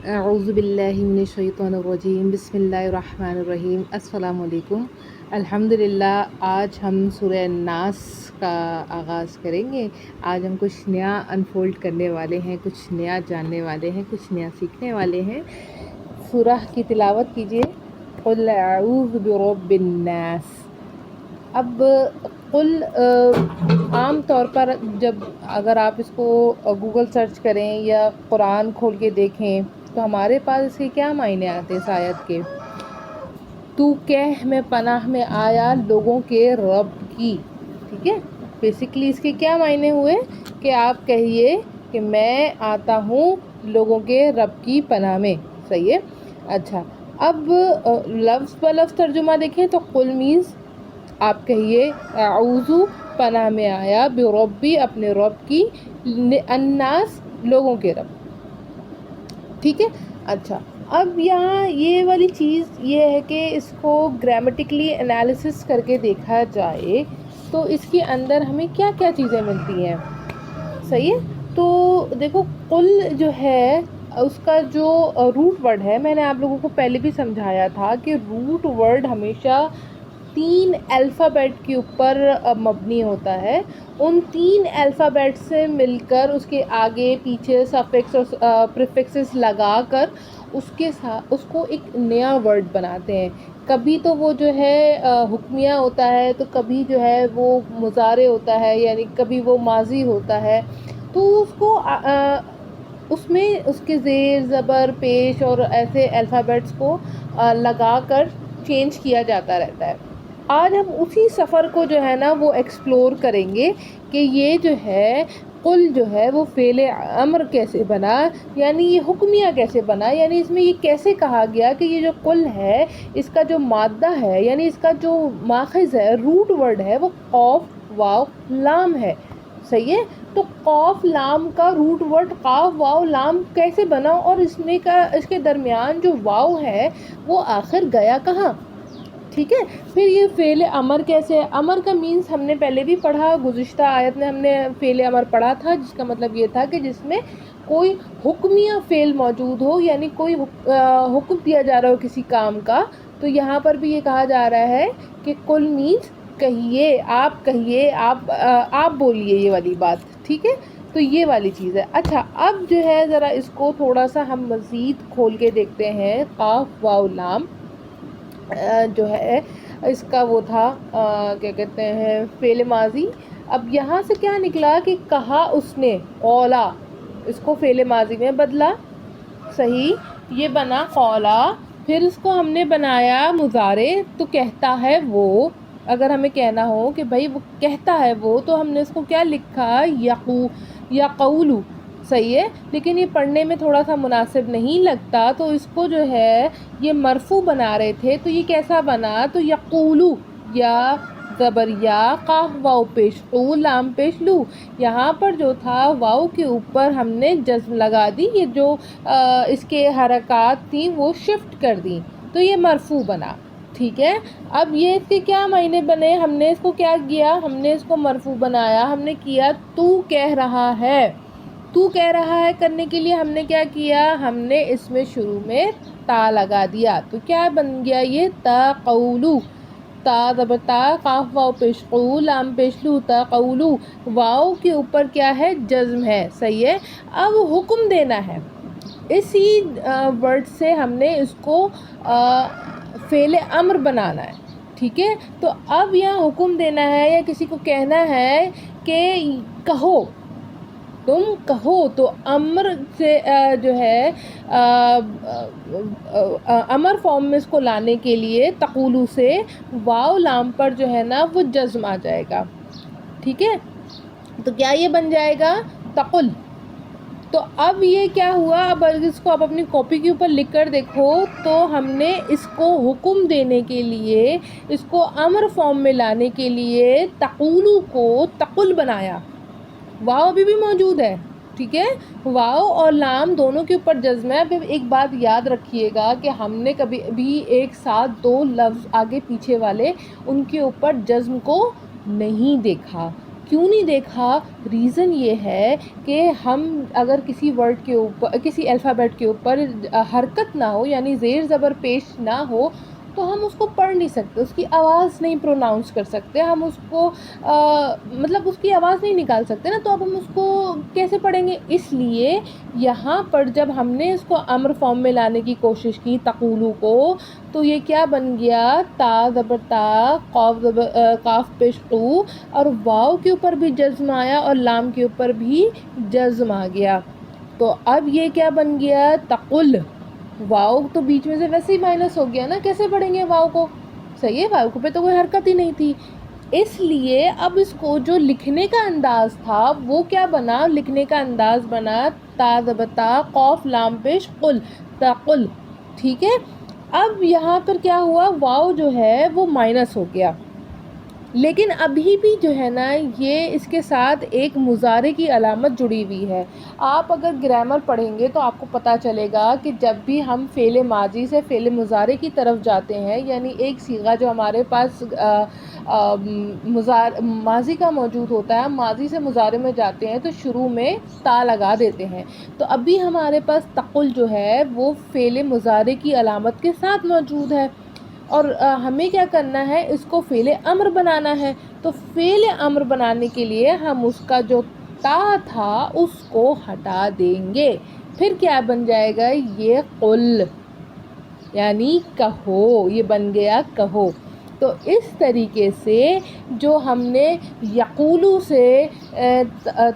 اعوذ باللہ من الشیطان الرجیم، بسم اللہ الرحمن الرحیم، السلام علیکم۔ الحمدللہ، آج ہم سورہ ناس کا آغاز کریں گے۔ آج ہم کچھ نیا انفولڈ کرنے والے ہیں، کچھ نیا جاننے والے ہیں، کچھ نیا سیکھنے والے ہیں۔ سورہ کی تلاوت کیجیے، قل اعوذ برب الناس۔ اب قل عام طور پر جب اگر آپ اس کو گوگل سرچ کریں یا قرآن کھول کے دیکھیں تو ہمارے پاس اس کے کیا معنی آتے ہیں اس آیت کے؟ تو کہہ میں پناہ میں آیا لوگوں کے رب کی، ٹھیک ہے۔ بیسیکلی اس کے کیا معنی ہوئے کہ آپ کہیے کہ میں آتا ہوں لوگوں کے رب کی پناہ میں، صحیح ہے۔ اچھا، اب لفظ بہ لفظ ترجمہ دیکھیں تو قل مینس آپ کہیے اعوذ پناہ میں آیا بربی اپنے رب کی، الناس لوگوں کے رب، ٹھیک ہے۔ اچھا، اب یہاں یہ والی چیز یہ ہے کہ اس کو گرامیٹیکلی انالیسس کر کے دیکھا جائے تو اس کے اندر ہمیں کیا کیا چیزیں ملتی ہیں، صحیح ہے۔ تو دیکھو، قل جو ہے اس کا جو روٹ ورڈ ہے، میں نے آپ لوگوں کو پہلے بھی سمجھایا تھا کہ روٹ ورڈ ہمیشہ 3 الفابیٹ کے اوپر مبنی ہوتا ہے۔ ان 3 الفابیٹ سے مل کر اس کے آگے پیچھے سفکس اور پریفکسز لگا کر اس کو ایک نیا ورڈ بناتے ہیں۔ کبھی تو وہ جو ہے حکمیہ ہوتا ہے، تو کبھی جو ہے وہ مضارع ہوتا ہے، یعنی کبھی وہ ماضی ہوتا ہے۔ تو اس کو اس میں اس کے زیر زبر پیش اور ایسے الفابیٹس کو لگا کر چینج کیا جاتا رہتا ہے۔ آج ہم اسی سفر کو جو ہے نا وہ ایکسپلور کریں گے کہ یہ جو ہے قل جو ہے وہ فعل امر کیسے بنا، یعنی یہ حکمیہ کیسے بنا، یعنی اس میں یہ کیسے کہا گیا کہ یہ جو قل ہے اس کا جو مادہ ہے، یعنی اس کا جو ماخذ ہے، روٹ ورڈ ہے، وہ قاف واو لام ہے، صحیح ہے۔ تو قاف لام کا روٹ ورڈ قاف واو لام کیسے بنا، اور اس کے درمیان جو واو ہے وہ آخر گیا کہاں، ٹھیک ہے۔ پھر یہ فعل امر کیسے ہے؟ امر کا مینس ہم نے پہلے بھی پڑھا، گزشتہ آیت میں ہم نے فعل امر پڑھا تھا، جس کا مطلب یہ تھا کہ جس میں کوئی حکمیہ فعل موجود ہو، یعنی کوئی حکم دیا جا رہا ہو کسی کام کا۔ تو یہاں پر بھی یہ کہا جا رہا ہے کہ قل مینس کہیے، آپ بولیے، یہ والی بات، ٹھیک ہے۔ تو یہ والی چیز ہے۔ اچھا، اب جو ہے ذرا اس کو تھوڑا سا ہم مزید کھول کے دیکھتے ہیں۔ قاف واو لام جو ہے اس کا وہ تھا کیا کہتے ہیں، فعل ماضی۔ اب یہاں سے کیا نکلا کہ کہا اس نے، قولا، اس کو فعل ماضی میں بدلا، صحیح، یہ بنا قولا۔ پھر اس کو ہم نے بنایا مضارع، تو کہتا ہے وہ، اگر ہمیں کہنا ہو کہ بھائی وہ کہتا ہے وہ، تو ہم نے اس کو کیا لکھا، یقولو، صحیح ہے۔ لیکن یہ پڑھنے میں تھوڑا سا مناسب نہیں لگتا، تو اس کو جو ہے یہ مرفوع بنا رہے تھے، تو یہ کیسا بنا، تو یقولو، یا زبر یا، قاف واو پیش قو لام پیش لو، یہاں پر جو تھا واو کے اوپر ہم نے جزم لگا دی، یہ جو اس کے حرکات تھیں وہ شفٹ کر دیں، تو یہ مرفوع بنا، ٹھیک ہے۔ اب یہ اس کے کیا معنی بنے، ہم نے اس کو کیا کیا، ہم نے اس کو مرفوع بنایا، ہم نے کیا تو کہہ رہا ہے، تو کہہ رہا ہے کرنے کے لیے ہم نے کیا کیا، ہم نے اس میں شروع میں تا لگا دیا، تو کیا بن گیا یہ تقولو، تا زبر تا، قاف واو پیش قو لام پیش لو، تقولو، واو کے اوپر کیا ہے، جزم ہے، صحیح ہے۔ اب حکم دینا ہے، اسی ورڈ سے ہم نے اس کو فعل امر بنانا ہے، ٹھیک ہے۔ تو اب یہاں حکم دینا ہے یا کسی کو کہنا ہے کہ کہو، تم کہو، تو امر سے جو ہے امر فارم میں اس کو لانے کے لیے تقولو سے واو لام پر جو ہے نا وہ جزم آ جائے گا، ٹھیک ہے۔ تو کیا یہ بن جائے گا، تقل۔ تو اب یہ کیا ہوا، اب اس کو آپ اپنی کاپی کے اوپر لکھ کر دیکھو، تو ہم نے اس کو حکم دینے کے لیے، اس کو امر فارم میں لانے کے لیے تقولو کو تقل بنایا، واو ابھی بھی موجود ہے، ٹھیک ہے، واو اور لام دونوں کے اوپر جزم ہے۔ اب ایک بات یاد رکھیے گا کہ ہم نے کبھی بھی ایک ساتھ 2 لفظ آگے پیچھے والے ان کے اوپر جزم کو نہیں دیکھا، کیوں نہیں دیکھا؟ ریزن یہ ہے کہ ہم اگر کسی ورڈ کے اوپر، کسی الفابیٹ کے اوپر حرکت نہ ہو، یعنی زیر زبر پیش نہ ہو، تو ہم اس کو پڑھ نہیں سکتے، اس کی آواز نہیں پروناؤنس کر سکتے، ہم اس کو مطلب اس کی آواز نہیں نکال سکتے نا، تو اب ہم اس کو کیسے پڑھیں گے؟ اس لیے یہاں پر جب ہم نے اس کو امر فارم میں لانے کی کوشش کی تقولو کو، تو یہ کیا بن گیا؟ تا زبر تا، قاف پیش قو، اور واو کے اوپر بھی جزم آیا اور لام کے اوپر بھی جزم آ گیا. تو اب یہ کیا بن گیا؟ تقل. واو تو بیچ میں سے ویسے ہی مائنس ہو گیا نا، کیسے پڑھیں گے واو کو؟ صحیح ہے، واو پہ تو کوئی حرکت ہی نہیں تھی. اس لیے اب اس کو جو لکھنے کا انداز تھا وہ کیا بنا؟ لکھنے کا انداز بنا تا زبر تا، قاف لام پیش قل، تقل. ٹھیک ہے. اب یہاں پر کیا ہوا؟ واو جو ہے وہ مائنس ہو گیا، لیکن ابھی بھی جو ہے نا یہ اس کے ساتھ ایک مضارع کی علامت جڑی ہوئی ہے. آپ اگر گرامر پڑھیں گے تو آپ کو پتہ چلے گا کہ جب بھی ہم فعل ماضی سے فعل مضارع کی طرف جاتے ہیں، یعنی ایک صیغہ جو ہمارے پاس ماضی کا موجود ہوتا ہے، ہم ماضی سے مضارع میں جاتے ہیں تو شروع میں تا لگا دیتے ہیں. تو ابھی ہمارے پاس تقل جو ہے وہ فعل مضارع کی علامت کے ساتھ موجود ہے، اور ہمیں کیا کرنا ہے؟ اس کو فعل امر بنانا ہے. تو فعل امر بنانے کے لیے ہم اس کا جو تا تھا اس کو ہٹا دیں گے. پھر کیا بن جائے گا؟ یہ قل، یعنی کہو. یہ بن گیا کہو. تو اس طریقے سے جو ہم نے یقولو سے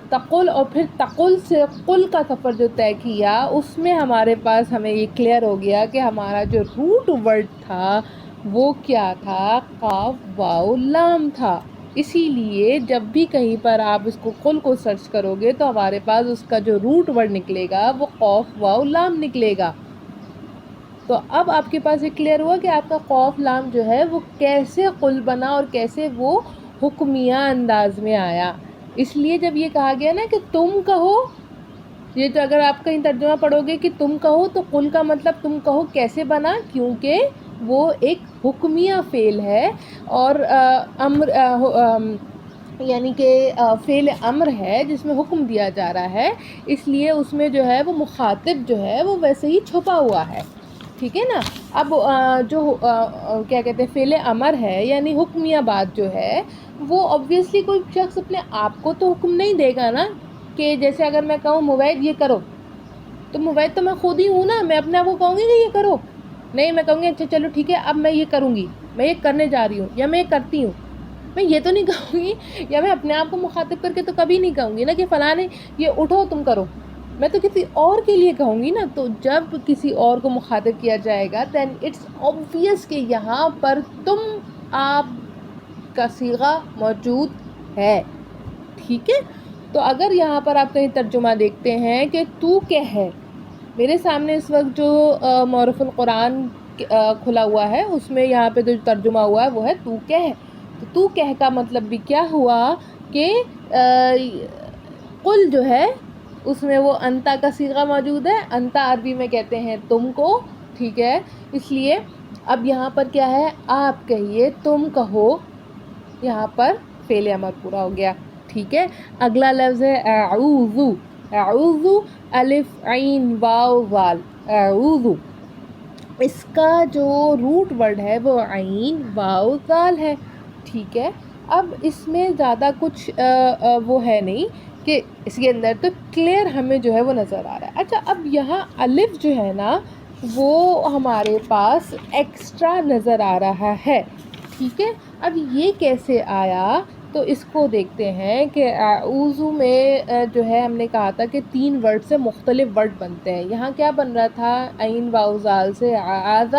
تقل اور پھر تقل سے قل کا سفر جو طے کیا، اس میں ہمارے پاس ہمیں یہ کلیئر ہو گیا کہ ہمارا جو روٹ ورڈ تھا وہ کیا تھا؟ قاف واو لام تھا. اسی لیے جب بھی کہیں پر آپ اس کو قل کو سرچ کرو گے تو ہمارے پاس اس کا جو روٹ ورڈ نکلے گا وہ قاف واو لام نکلے گا. تو اب آپ کے پاس یہ کلیئر ہوا کہ آپ کا قاف لام جو ہے وہ کیسے قل بنا اور کیسے وہ حکمیہ انداز میں آیا. اس لیے جب یہ کہا گیا نا کہ تم کہو، یہ تو اگر آپ کہیں ترجمہ پڑھو گے کہ تم کہو، تو قل کا مطلب تم کہو کیسے بنا؟ کیونکہ وہ ایک حکمیہ فعل ہے اور امر یعنی کہ فعل امر ہے جس میں حکم دیا جا رہا ہے، اس لیے اس میں جو ہے وہ مخاطب جو ہے وہ ویسے ہی چھپا ہوا ہے. ٹھیک ہے نا. اب جو کیا کہتے ہیں فعل امر ہے یعنی حکمیہ بات جو ہے، وہ obviously کوئی شخص اپنے آپ کو تو حکم نہیں دے گا نا، کہ جیسے اگر میں کہوں موید یہ کرو، تو موید تو میں خود ہی ہوں نا، میں اپنے آپ کو کہوں گی کہ یہ کرو؟ نہیں، میں کہوں گی اچھا چلو ٹھیک ہے اب میں یہ کروں گی، میں یہ کرنے جا رہی ہوں یا میں یہ کرتی ہوں. میں یہ تو نہیں کہوں گی، یا میں اپنے آپ کو مخاطب کر کے تو کبھی نہیں کہوں گی نا کہ فلاں نے یہ اٹھو تم کرو. میں تو کسی اور کے لیے کہوں گی نا. تو جب کسی اور کو مخاطب کیا جائے گا دین اٹس obvious کہ یہاں پر تم آپ کا صیغہ موجود ہے. ٹھیک ہے. تو اگر یہاں پر آپ کہیں ترجمہ دیکھتے ہیں کہ تو کیا ہے، میرے سامنے اس وقت جو معرف القرآن کھلا ہوا ہے اس میں یہاں پہ جو ترجمہ ہوا ہے وہ ہے تو کیا ہے. تو تو کہہ کا مطلب بھی کیا ہوا کہ قل جو ہے اس میں وہ انتا کا صیغہ موجود ہے. انتا عربی میں کہتے ہیں تم کو. ٹھیک ہے. اس لیے اب یہاں پر کیا ہے؟ آپ کہیے، تم کہو. یہاں پر فعل امر پورا ہو گیا. ٹھیک ہے. اگلا لفظ ہے اعوذ. اعوذ الف عین واو ذال. اعوذ، اس کا جو روٹ ورڈ ہے وہ عین واو ذال ہے. ٹھیک ہے. اب اس میں زیادہ کچھ وہ ہے نہیں کہ اس کے اندر تو کلیئر ہمیں جو ہے وہ نظر آ رہا ہے. اچھا، اب یہاں الف جو ہے نا وہ ہمارے پاس ایکسٹرا نظر آ رہا ہے. ٹھیک ہے. اب یہ کیسے آیا؟ تو اس کو دیکھتے ہیں کہ اعوذ میں جو ہے ہم نے کہا تھا کہ 3 ورڈ سے مختلف ورڈ بنتے ہیں. یہاں کیا بن رہا تھا؟ عین واو ذال سے اعاذ.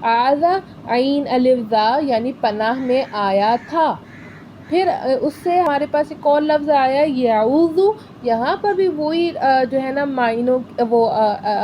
اعاذ عین الف ذا یعنی پناہ میں آیا تھا. پھر اس سے ہمارے پاس ایک اور لفظ آیا یعوذ. یہاں پر بھی وہی جو ہے نا معنوں وہ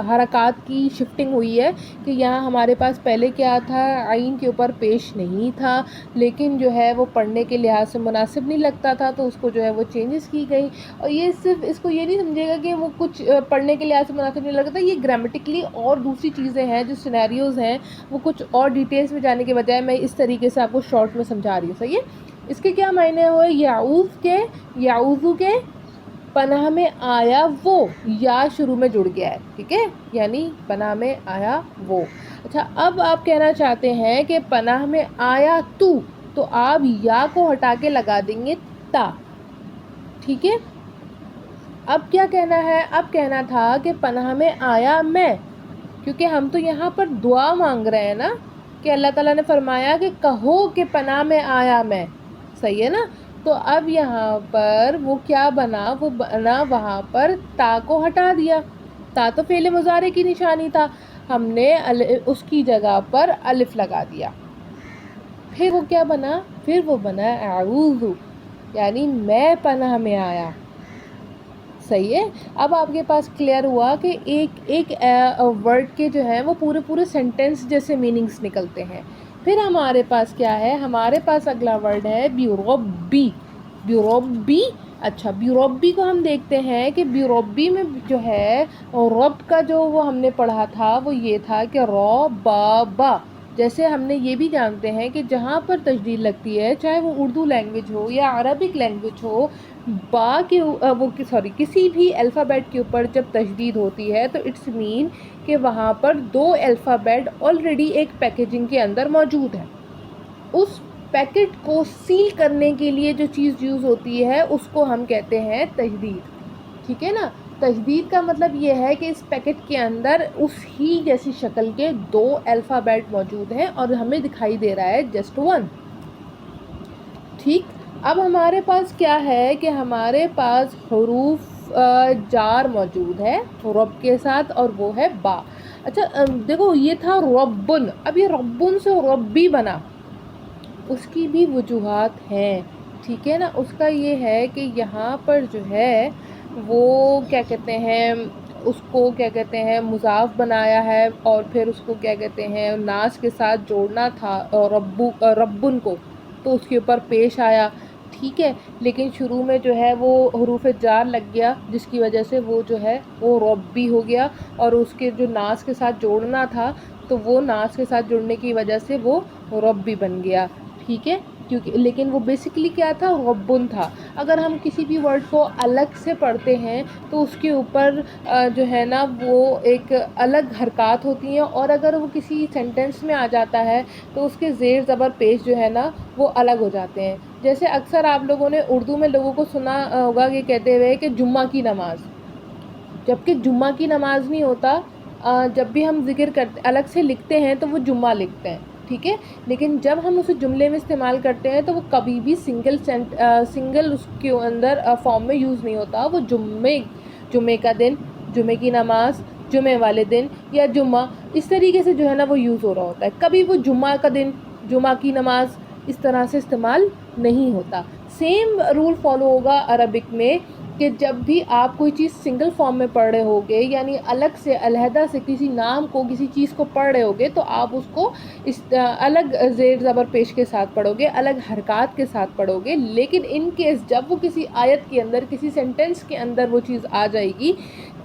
حرکات کی شفٹنگ ہوئی ہے کہ یہاں ہمارے پاس پہلے کیا تھا؟ عین کے اوپر پیش نہیں تھا، لیکن جو ہے وہ پڑھنے کے لحاظ سے مناسب نہیں لگتا تھا تو اس کو جو ہے وہ چینجز کی گئی. اور یہ صرف اس کو یہ نہیں سمجھے گا کہ وہ کچھ پڑھنے کے لحاظ سے مناسب نہیں لگتا، یہ گرامیٹکلی اور دوسری چیزیں ہیں جو سینیریوز ہیں وہ کچھ اور ڈیٹیلز میں جانے کے بجائے میں اس طریقے سے آپ کو شارٹ میں سمجھا رہی ہوں. صحیح ہے. اس کے کیا معنی ہوئے؟ یعوذ کے پناہ میں آیا وہ، یا شروع میں جڑ گیا ہے، ٹھیک ہے، یعنی پناہ میں آیا وہ۔ اچھا، اب آپ کہنا چاہتے ہیں کہ پناہ میں آیا تو آپ یا کو ہٹا کے لگا دیں گے تا، ٹھیک ہے۔ اب کیا کہنا ہے؟ اب کہنا تھا کہ پناہ میں آیا میں، کیونکہ ہم تو یہاں پر دعا مانگ رہے ہیں نا، کہ اللہ تعالیٰ نے فرمایا کہ کہو کہ پناہ میں آیا میں، صحیح ہے نا۔ تو اب یہاں پر وہ کیا بنا؟ وہ بنا وہاں پر تا کو ہٹا دیا، تا تو فعل مضارع کی نشانی تھا، ہم نے اس کی جگہ پر الف لگا دیا، پھر وہ کیا بنا؟ پھر وہ بنا اعوذ، یعنی میں پناہ میں آیا، صحیح ہے۔ اب آپ کے پاس کلیئر ہوا کہ ایک ورڈ کے جو ہے وہ پورے سینٹینس جیسے میننگز نکلتے ہیں۔ پھر ہمارے پاس کیا ہے؟ ہمارے پاس اگلا ورڈ ہے بیوربی۔ بیوربی، اچھا بیوربی کو ہم دیکھتے ہیں کہ بیوربی میں جو ہے رب کا جو وہ ہم نے پڑھا تھا وہ یہ تھا کہ رو با با، جیسے ہم نے یہ بھی جانتے ہیں کہ جہاں پر تشدید لگتی ہے، چاہے وہ اردو لینگویج ہو یا عربک لینگویج ہو، با کے کسی بھی الفابیٹ کے اوپر جب تشدید ہوتی ہے تو اٹس مین کہ وہاں پر دو الفابیٹ آلریڈی ایک پیکیجنگ کے اندر موجود ہے، اس پیکٹ کو سیل کرنے کے لیے جو چیز یوز ہوتی ہے اس کو ہم کہتے ہیں تشدید، ٹھیک ہے نا۔ تشدید کا مطلب یہ ہے کہ اس پیکٹ کے اندر اس ہی جیسی شکل کے دو الفابیٹ موجود ہیں اور ہمیں دکھائی دے رہا ہے جسٹ ون، ٹھیک۔ اب ہمارے پاس کیا ہے کہ ہمارے پاس حروف جار موجود ہے رب کے ساتھ اور وہ ہے با۔ اچھا دیکھو، یہ تھا ربن، اب یہ ربن سے ربی بنا، اس کی بھی وجوہات ہیں، ٹھیک ہے نا۔ اس کا یہ ہے کہ یہاں پر جو ہے وہ کیا کہتے ہیں، اس کو کیا کہتے ہیں مضاف بنایا ہے، اور پھر اس کو کیا کہتے ہیں ناس کے ساتھ جوڑنا تھا ربن کو، تو اس کے اوپر پیش آیا، ٹھیک ہے، لیکن شروع میں جو ہے وہ حروف جار لگ گیا جس کی وجہ سے وہ جو ہے وہ ربی ہو گیا، اور اس کے جو ناس کے ساتھ جوڑنا تھا تو وہ ناس کے ساتھ جڑنے کی وجہ سے وہ ربی بن گیا، ٹھیک ہے، کیونکہ لیکن وہ بیسیکلی کیا تھا؟ ربن تھا۔ اگر ہم کسی بھی ورڈ کو الگ سے پڑھتے ہیں تو اس کے اوپر جو ہے نا وہ ایک الگ حرکات ہوتی ہیں، اور اگر وہ کسی سینٹینس میں آ جاتا ہے تو اس کے زیر زبر پیش جو ہے نا وہ الگ ہو جاتے ہیں۔ جیسے اکثر آپ لوگوں نے اردو میں لوگوں کو سنا ہوگا کہ کہتے ہوئے کہ جمعہ کی نماز، جبکہ جمعہ کی نماز نہیں ہوتا، جب بھی ہم ذکر کرتے الگ سے لکھتے ہیں تو وہ جمعہ لکھتے ہیں، ٹھیک ہے، لیکن جب ہم اسے جملے میں استعمال کرتے ہیں تو وہ کبھی بھی سنگل اس کے اندر فارم میں یوز نہیں ہوتا، وہ جمعے کا دن، جمعے کی نماز، جمعے والے دن یا جمعہ، اس طریقے سے جو ہے نا وہ یوز ہو رہا ہوتا ہے، کبھی وہ جمعہ کا دن، جمعہ کی نماز اس طرح سے استعمال نہیں ہوتا۔ سیم رول فالو ہوگا عربک میں کہ جب بھی آپ کوئی چیز سنگل فارم میں پڑھ رہے ہوگے، یعنی الگ سے علیحدہ سے کسی نام کو کسی چیز کو پڑھ رہے ہوگے، تو آپ اس کو الگ زیر زبر پیش کے ساتھ پڑھو گے، الگ حرکات کے ساتھ پڑھو گے، لیکن ان کیس جب وہ کسی آیت کے اندر، کسی سینٹینس کے اندر وہ چیز آ جائے گی،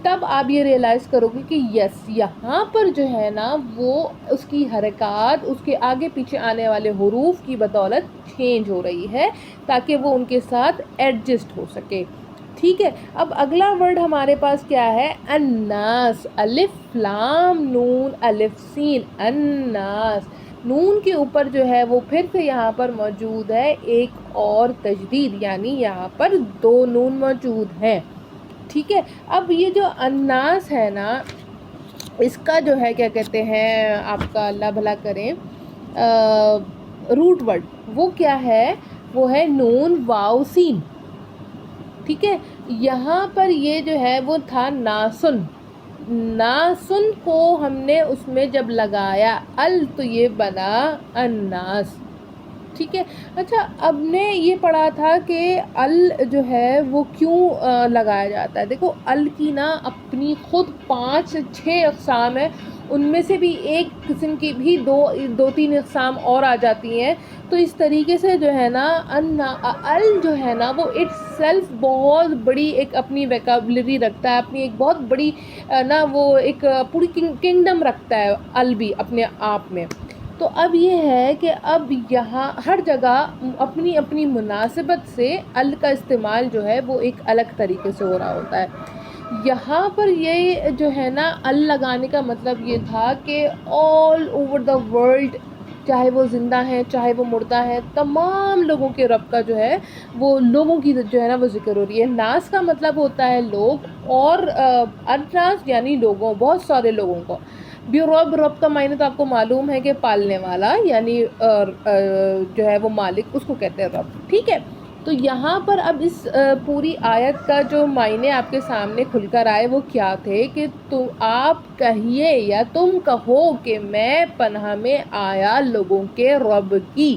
تب آپ یہ ریئلائز کرو گے کہ یس یہاں پر جو ہے نا وہ اس کی حرکات اس کے آگے پیچھے آنے والے حروف کی بدولت چینج ہو رہی ہے تاکہ وہ ان کے ساتھ ایڈجسٹ ہو سکے، ٹھیک ہے۔ اب اگلا ورڈ ہمارے پاس کیا ہے؟ الناس، الف لام نون الف سین، الناس، نون کے اوپر جو ہے وہ پھر سے یہاں پر موجود ہے ایک اور تشدید، یعنی یہاں پر دو نون موجود ہیں، ٹھیک ہے۔ اب یہ جو الناس ہے نا، اس کا جو ہے کیا کہتے ہیں، آپ کا اللہ بھلا کریں، روٹ ورڈ وہ کیا ہے؟ وہ ہے نون واو سین، ٹھیک ہے۔ یہاں پر یہ جو ہے وہ تھا ناسن، ناسن کو ہم نے اس میں جب لگایا تو یہ بنا الناس، ٹھیک ہے۔ اچھا اب نے یہ پڑھا تھا کہ جو ہے وہ کیوں لگایا جاتا ہے؟ دیکھو کی نا اپنی خود 5 سے 6 اقسام ہے، ان میں سے بھی ایک قسم کی بھی دو تین اقسام اور آ جاتی ہیں، تو اس طریقے سے جو ہے نا جو ہے نا وہ اٹ سیلف بہت بڑی ایک اپنی ویکابلری رکھتا ہے، اپنی ایک بہت بڑی نا وہ ایک پوری کنگڈم رکھتا ہے بھی اپنے آپ میں۔ تو تو اب یہ ہے کہ اب یہاں ہر جگہ اپنی اپنی مناسبت سے ال کا استعمال جو ہے وہ ایک الگ طریقے سے ہو رہا ہوتا ہے. یہاں پر یہ جو ہے نا ال لگانے کا مطلب یہ تھا کہ آل اوور دا ورلڈ، چاہے وہ زندہ ہیں چاہے وہ مردہ ہیں، تمام لوگوں کے رب کا جو ہے وہ لوگوں کی جو ہے نا وہ ذکر ہو رہی ہے. ناس کا مطلب ہوتا ہے لوگ، اور اناس یعنی لوگوں، بہت سارے لوگوں کو. رب کا معنی تو آپ کو معلوم ہے کہ پالنے والا، یعنی جو ہے وہ مالک، اس کو کہتے ہیں رب. ٹھیک ہے، تو یہاں پر اب اس پوری آیت کا جو معنی آپ کے سامنے کھل کر آئے وہ کیا تھے کہ تو آپ کہیے یا تم کہو کہ میں پناہ میں آیا لوگوں کے رب کی.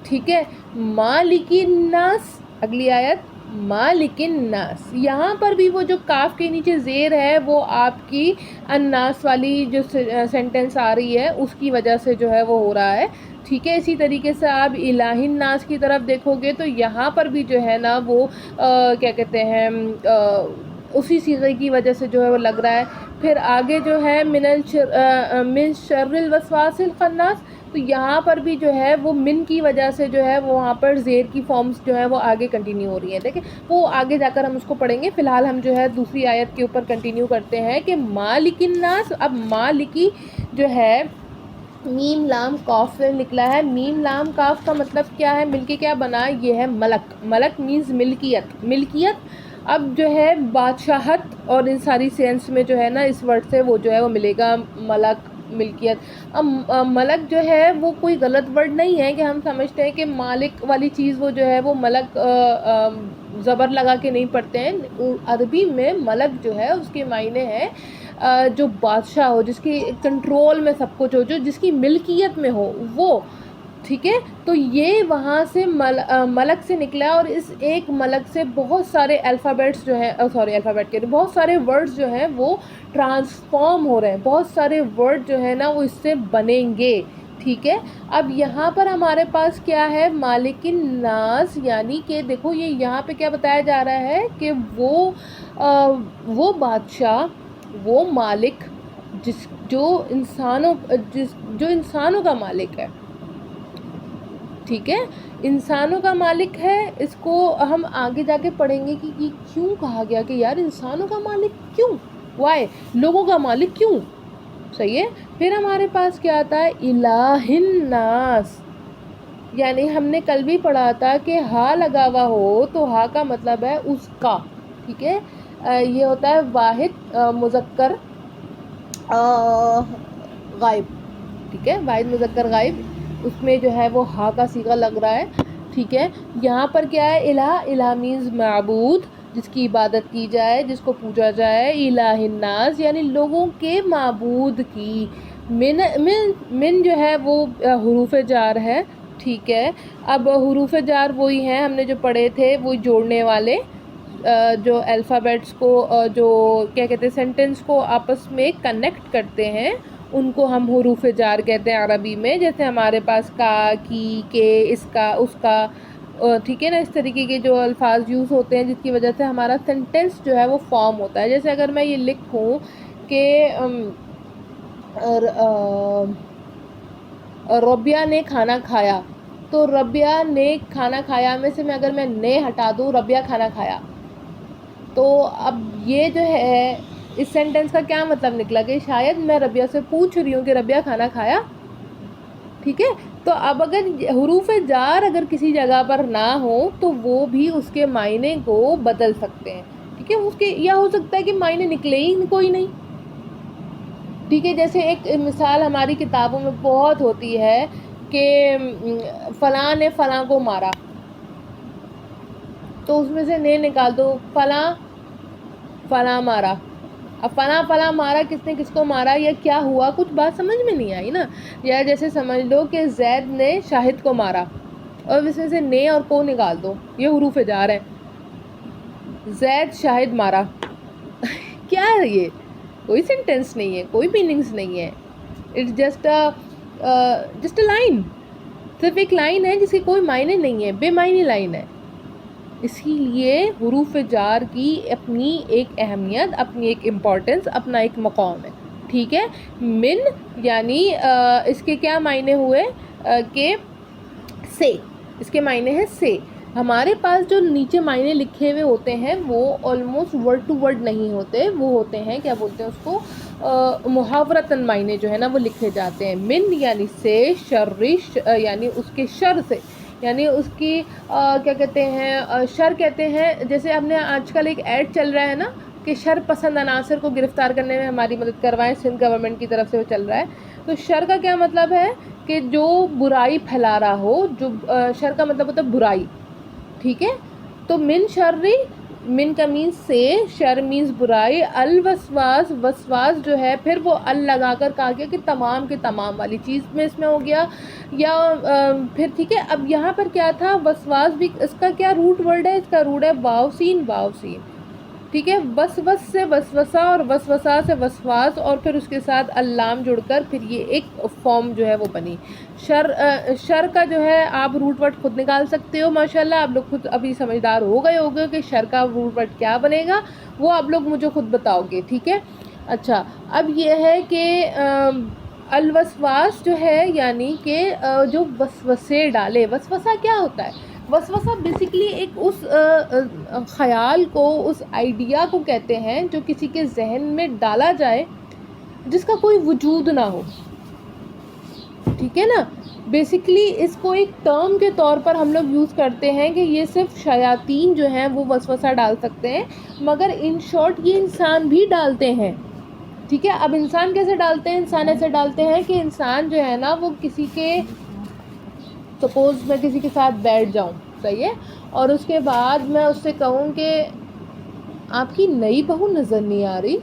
ٹھیک ہے، مالک الناس. اگلی آیت مالک الناس، یہاں پر بھی وہ جو کاف کے نیچے زیر ہے وہ آپ کی الناس والی جو سینٹنس آ رہی ہے اس کی وجہ سے جو ہے وہ ہو رہا ہے. ٹھیک ہے، اسی طریقے سے آپ الہ الناس کی طرف دیکھو گے تو یہاں پر بھی جو ہے نا وہ کیا کہتے ہیں اسی صیغے کی وجہ سے جو ہے وہ لگ رہا ہے. پھر آگے جو ہے من شر الوسواس الخناس، تو یہاں پر بھی جو ہے وہ من کی وجہ سے جو ہے وہ وہاں پر زیر کی فارمز جو ہے وہ آگے کنٹینیو ہو رہی ہیں. دیکھیں وہ آگے جا کر ہم اس کو پڑھیں گے، فی الحال ہم جو ہے دوسری آیت کے اوپر کنٹینیو کرتے ہیں کہ مالک الناس. اب مالکی جو ہے میم لام کاف سے نکلا ہے. میم لام کاف کا مطلب کیا ہے، مل کے کیا بنا، یہ ہے ملک. ملک مینز ملکیت. ملکیت اب جو ہے بادشاہت اور ان ساری سینس میں جو ہے نا اس ورڈ سے وہ جو ہے وہ ملے گا ملک، ملکیت. اب ملک جو ہے وہ کوئی غلط ورڈ نہیں ہے کہ ہم سمجھتے ہیں کہ مالک والی چیز وہ جو ہے وہ ملک زبر لگا کے نہیں پڑھتے ہیں. عربی میں ملک جو ہے اس کے معنی ہے جو بادشاہ ہو، جس کی کنٹرول میں سب کچھ ہو، جو جس کی ملکیت میں ہو وہ. ٹھیک ہے، تو یہ وہاں سے ملک سے نکلا، اور اس ایک ملک سے بہت سارے الفابیٹس جو ہیں الفابیٹ کے بہت سارے ورڈز جو ہیں وہ ٹرانسفارم ہو رہے ہیں، بہت سارے ورڈ جو ہے نا وہ اس سے بنیں گے. ٹھیک ہے، اب یہاں پر ہمارے پاس کیا ہے، مالک الناس، یعنی کہ دیکھو یہ یہاں پہ کیا بتایا جا رہا ہے کہ وہ بادشاہ، وہ مالک جو انسانوں کا مالک ہے. ٹھیک ہے، انسانوں کا مالک ہے. اس کو ہم آگے جا کے پڑھیں گے کہ یہ کیوں کہا گیا کہ یار انسانوں کا مالک کیوں، وائے لوگوں کا مالک کیوں. صحیح ہے. پھر ہمارے پاس کیا آتا ہے، الہ الناس، یعنی ہم نے کل بھی پڑھا تھا کہ ہا لگا ہوا ہو تو ہا کا مطلب ہے اس کا. ٹھیک ہے، یہ ہوتا ہے واحد مذکر غائب. ٹھیک ہے، واحد مذکر غائب، اس میں جو ہے وہ ہا کا صیغہ لگ رہا ہے. ٹھیک ہے، یہاں پر کیا ہے، الہ مینز معبود، جس کی عبادت کی جائے، جس کو پوجا جائے. الہ الناس یعنی لوگوں کے معبود کی. من جو ہے وہ حروف جار ہے. ٹھیک ہے، اب حروف جار وہی ہیں ہم نے جو پڑھے تھے، وہ جوڑنے والے جو الفابیٹس کو جو کیا کہتے ہیں سینٹنس کو آپس میں کنیکٹ کرتے ہیں، ان کو ہم حروف جار کہتے ہیں عربی میں. جیسے ہمارے پاس کا، کی، کے، اس کا، اس کا. ٹھیک ہے نا، اس طریقے کے جو الفاظ یوز ہوتے ہیں جس کی وجہ سے ہمارا سینٹنس جو ہے وہ فارم ہوتا ہے. جیسے اگر میں یہ لکھوں کہ ربیہ نے کھانا کھایا، تو ربیہ نے کھانا کھایا میں سے اگر میں نے ہٹا دوں ربیہ کھانا کھایا، تو اب یہ جو ہے اس سینٹنس کا کیا مطلب نکلا کہ شاید میں ربیہ سے پوچھ رہی ہوں کہ ربیہ کھانا کھایا. ٹھیک ہے، تو اب اگر حروف جار اگر کسی جگہ پر نہ ہو تو وہ بھی اس کے معنی کو بدل سکتے ہیں. ٹھیک ہے، اس کے یا ہو سکتا ہے کہ معنی نکلے ہی کوئی نہیں. ٹھیک ہے، جیسے ایک مثال ہماری کتابوں میں بہت ہوتی ہے کہ فلاں نے فلاں کو مارا، تو اس میں سے نے نکال دو، فلاں مارا. اب فلاں مارا، کس نے کس کو مارا یا کیا ہوا، کچھ بات سمجھ میں نہیں آئی نا. یا جیسے سمجھ لو کہ زید نے شاہد کو مارا، اور اس میں سے نے اور کو نکال دو، یہ حروف جار ہیں. زید شاہد مارا کیا ہے یہ، کوئی سینٹینس نہیں ہے، کوئی میننگز نہیں ہے. اٹس جسٹ اے لائن، صرف ایک لائن ہے جس کے کوئی معنی نہیں ہے، بے معنی لائن ہے. اسی لیے حروف جار کی اپنی ایک اہمیت، اپنی ایک امپورٹنس، اپنا ایک مقام ہے. ٹھیک ہے. من یعنی اس کے کیا معنی ہوئے کہ سے، اس کے معنی ہے سے. ہمارے پاس جو نیچے معنی لکھے ہوئے ہوتے ہیں وہ آلموسٹ ورڈ ٹو ورڈ نہیں ہوتے، وہ ہوتے ہیں کیا بولتے ہیں اس کو محاورتاً معنی جو ہے نا وہ لکھے جاتے ہیں. من یعنی سے، شرش یعنی اس کے شر سے، یعنی اس کی کیا کہتے ہیں شر کہتے ہیں. جیسے ہم نے آج کل ایک ایڈ چل رہا ہے نا کہ شر پسند عناصر کو گرفتار کرنے میں ہماری مدد کروائیں، سندھ گورنمنٹ کی طرف سے وہ چل رہا ہے. تو شر کا کیا مطلب ہے کہ جو برائی پھیلا رہا ہو، جو شر کا مطلب ہوتا ہے برائی. ٹھیک ہے. تو من شرری، من کا مینز سے، شر مینز برائی، الوسواس وسواس جو ہے پھر وہ ال لگا کر کہا گیا کہ تمام کے تمام والی چیز میں اس میں ہو گیا یا پھر ٹھیک ہے. اب یہاں پر کیا تھا وسواس بھی، اس کا کیا روٹ ورڈ ہے، اس کا روٹ ہے واو سین، واو سین. ٹھیک ہے. وسوس سے وسوسہ اور وسوسہ سے وسواس اور پھر اس کے ساتھ اللام جڑ کر پھر یہ ایک فارم جو ہے وہ بنی. شر کا جو ہے آپ روٹ ورڈ خود نکال سکتے ہو. ماشاءاللہ آپ لوگ خود ابھی سمجھدار ہو گئے ہوگے کہ شر کا روٹ ورڈ کیا بنے گا، وہ آپ لوگ مجھے خود بتاؤ گے. ٹھیک ہے. اچھا اب یہ ہے کہ الوسواس جو ہے یعنی کہ جو وسوسے ڈالے. وسوسہ کیا ہوتا ہے؟ وسوسہ بیسیکلی ایک اس خیال کو، اس آئیڈیا کو کہتے ہیں جو کسی کے ذہن میں ڈالا جائے جس کا کوئی وجود نہ ہو. ٹھیک ہے نا. بیسیکلی اس کو ایک ٹرم کے طور پر ہم لوگ یوز کرتے ہیں کہ یہ صرف شیاطین جو ہیں وہ وسوسہ ڈال سکتے ہیں، مگر ان شارٹ یہ انسان بھی ڈالتے ہیں. ٹھیک ہے. اب انسان کیسے ڈالتے ہیں؟ انسان ایسے ڈالتے ہیں کہ انسان جو ہے نا وہ کسی کے، سپوز میں کسی کے ساتھ بیٹھ جاؤں، صحیح ہے، اور اس کے بعد میں اس سے کہوں کہ آپ کی نئی بہو نظر نہیں آ رہی.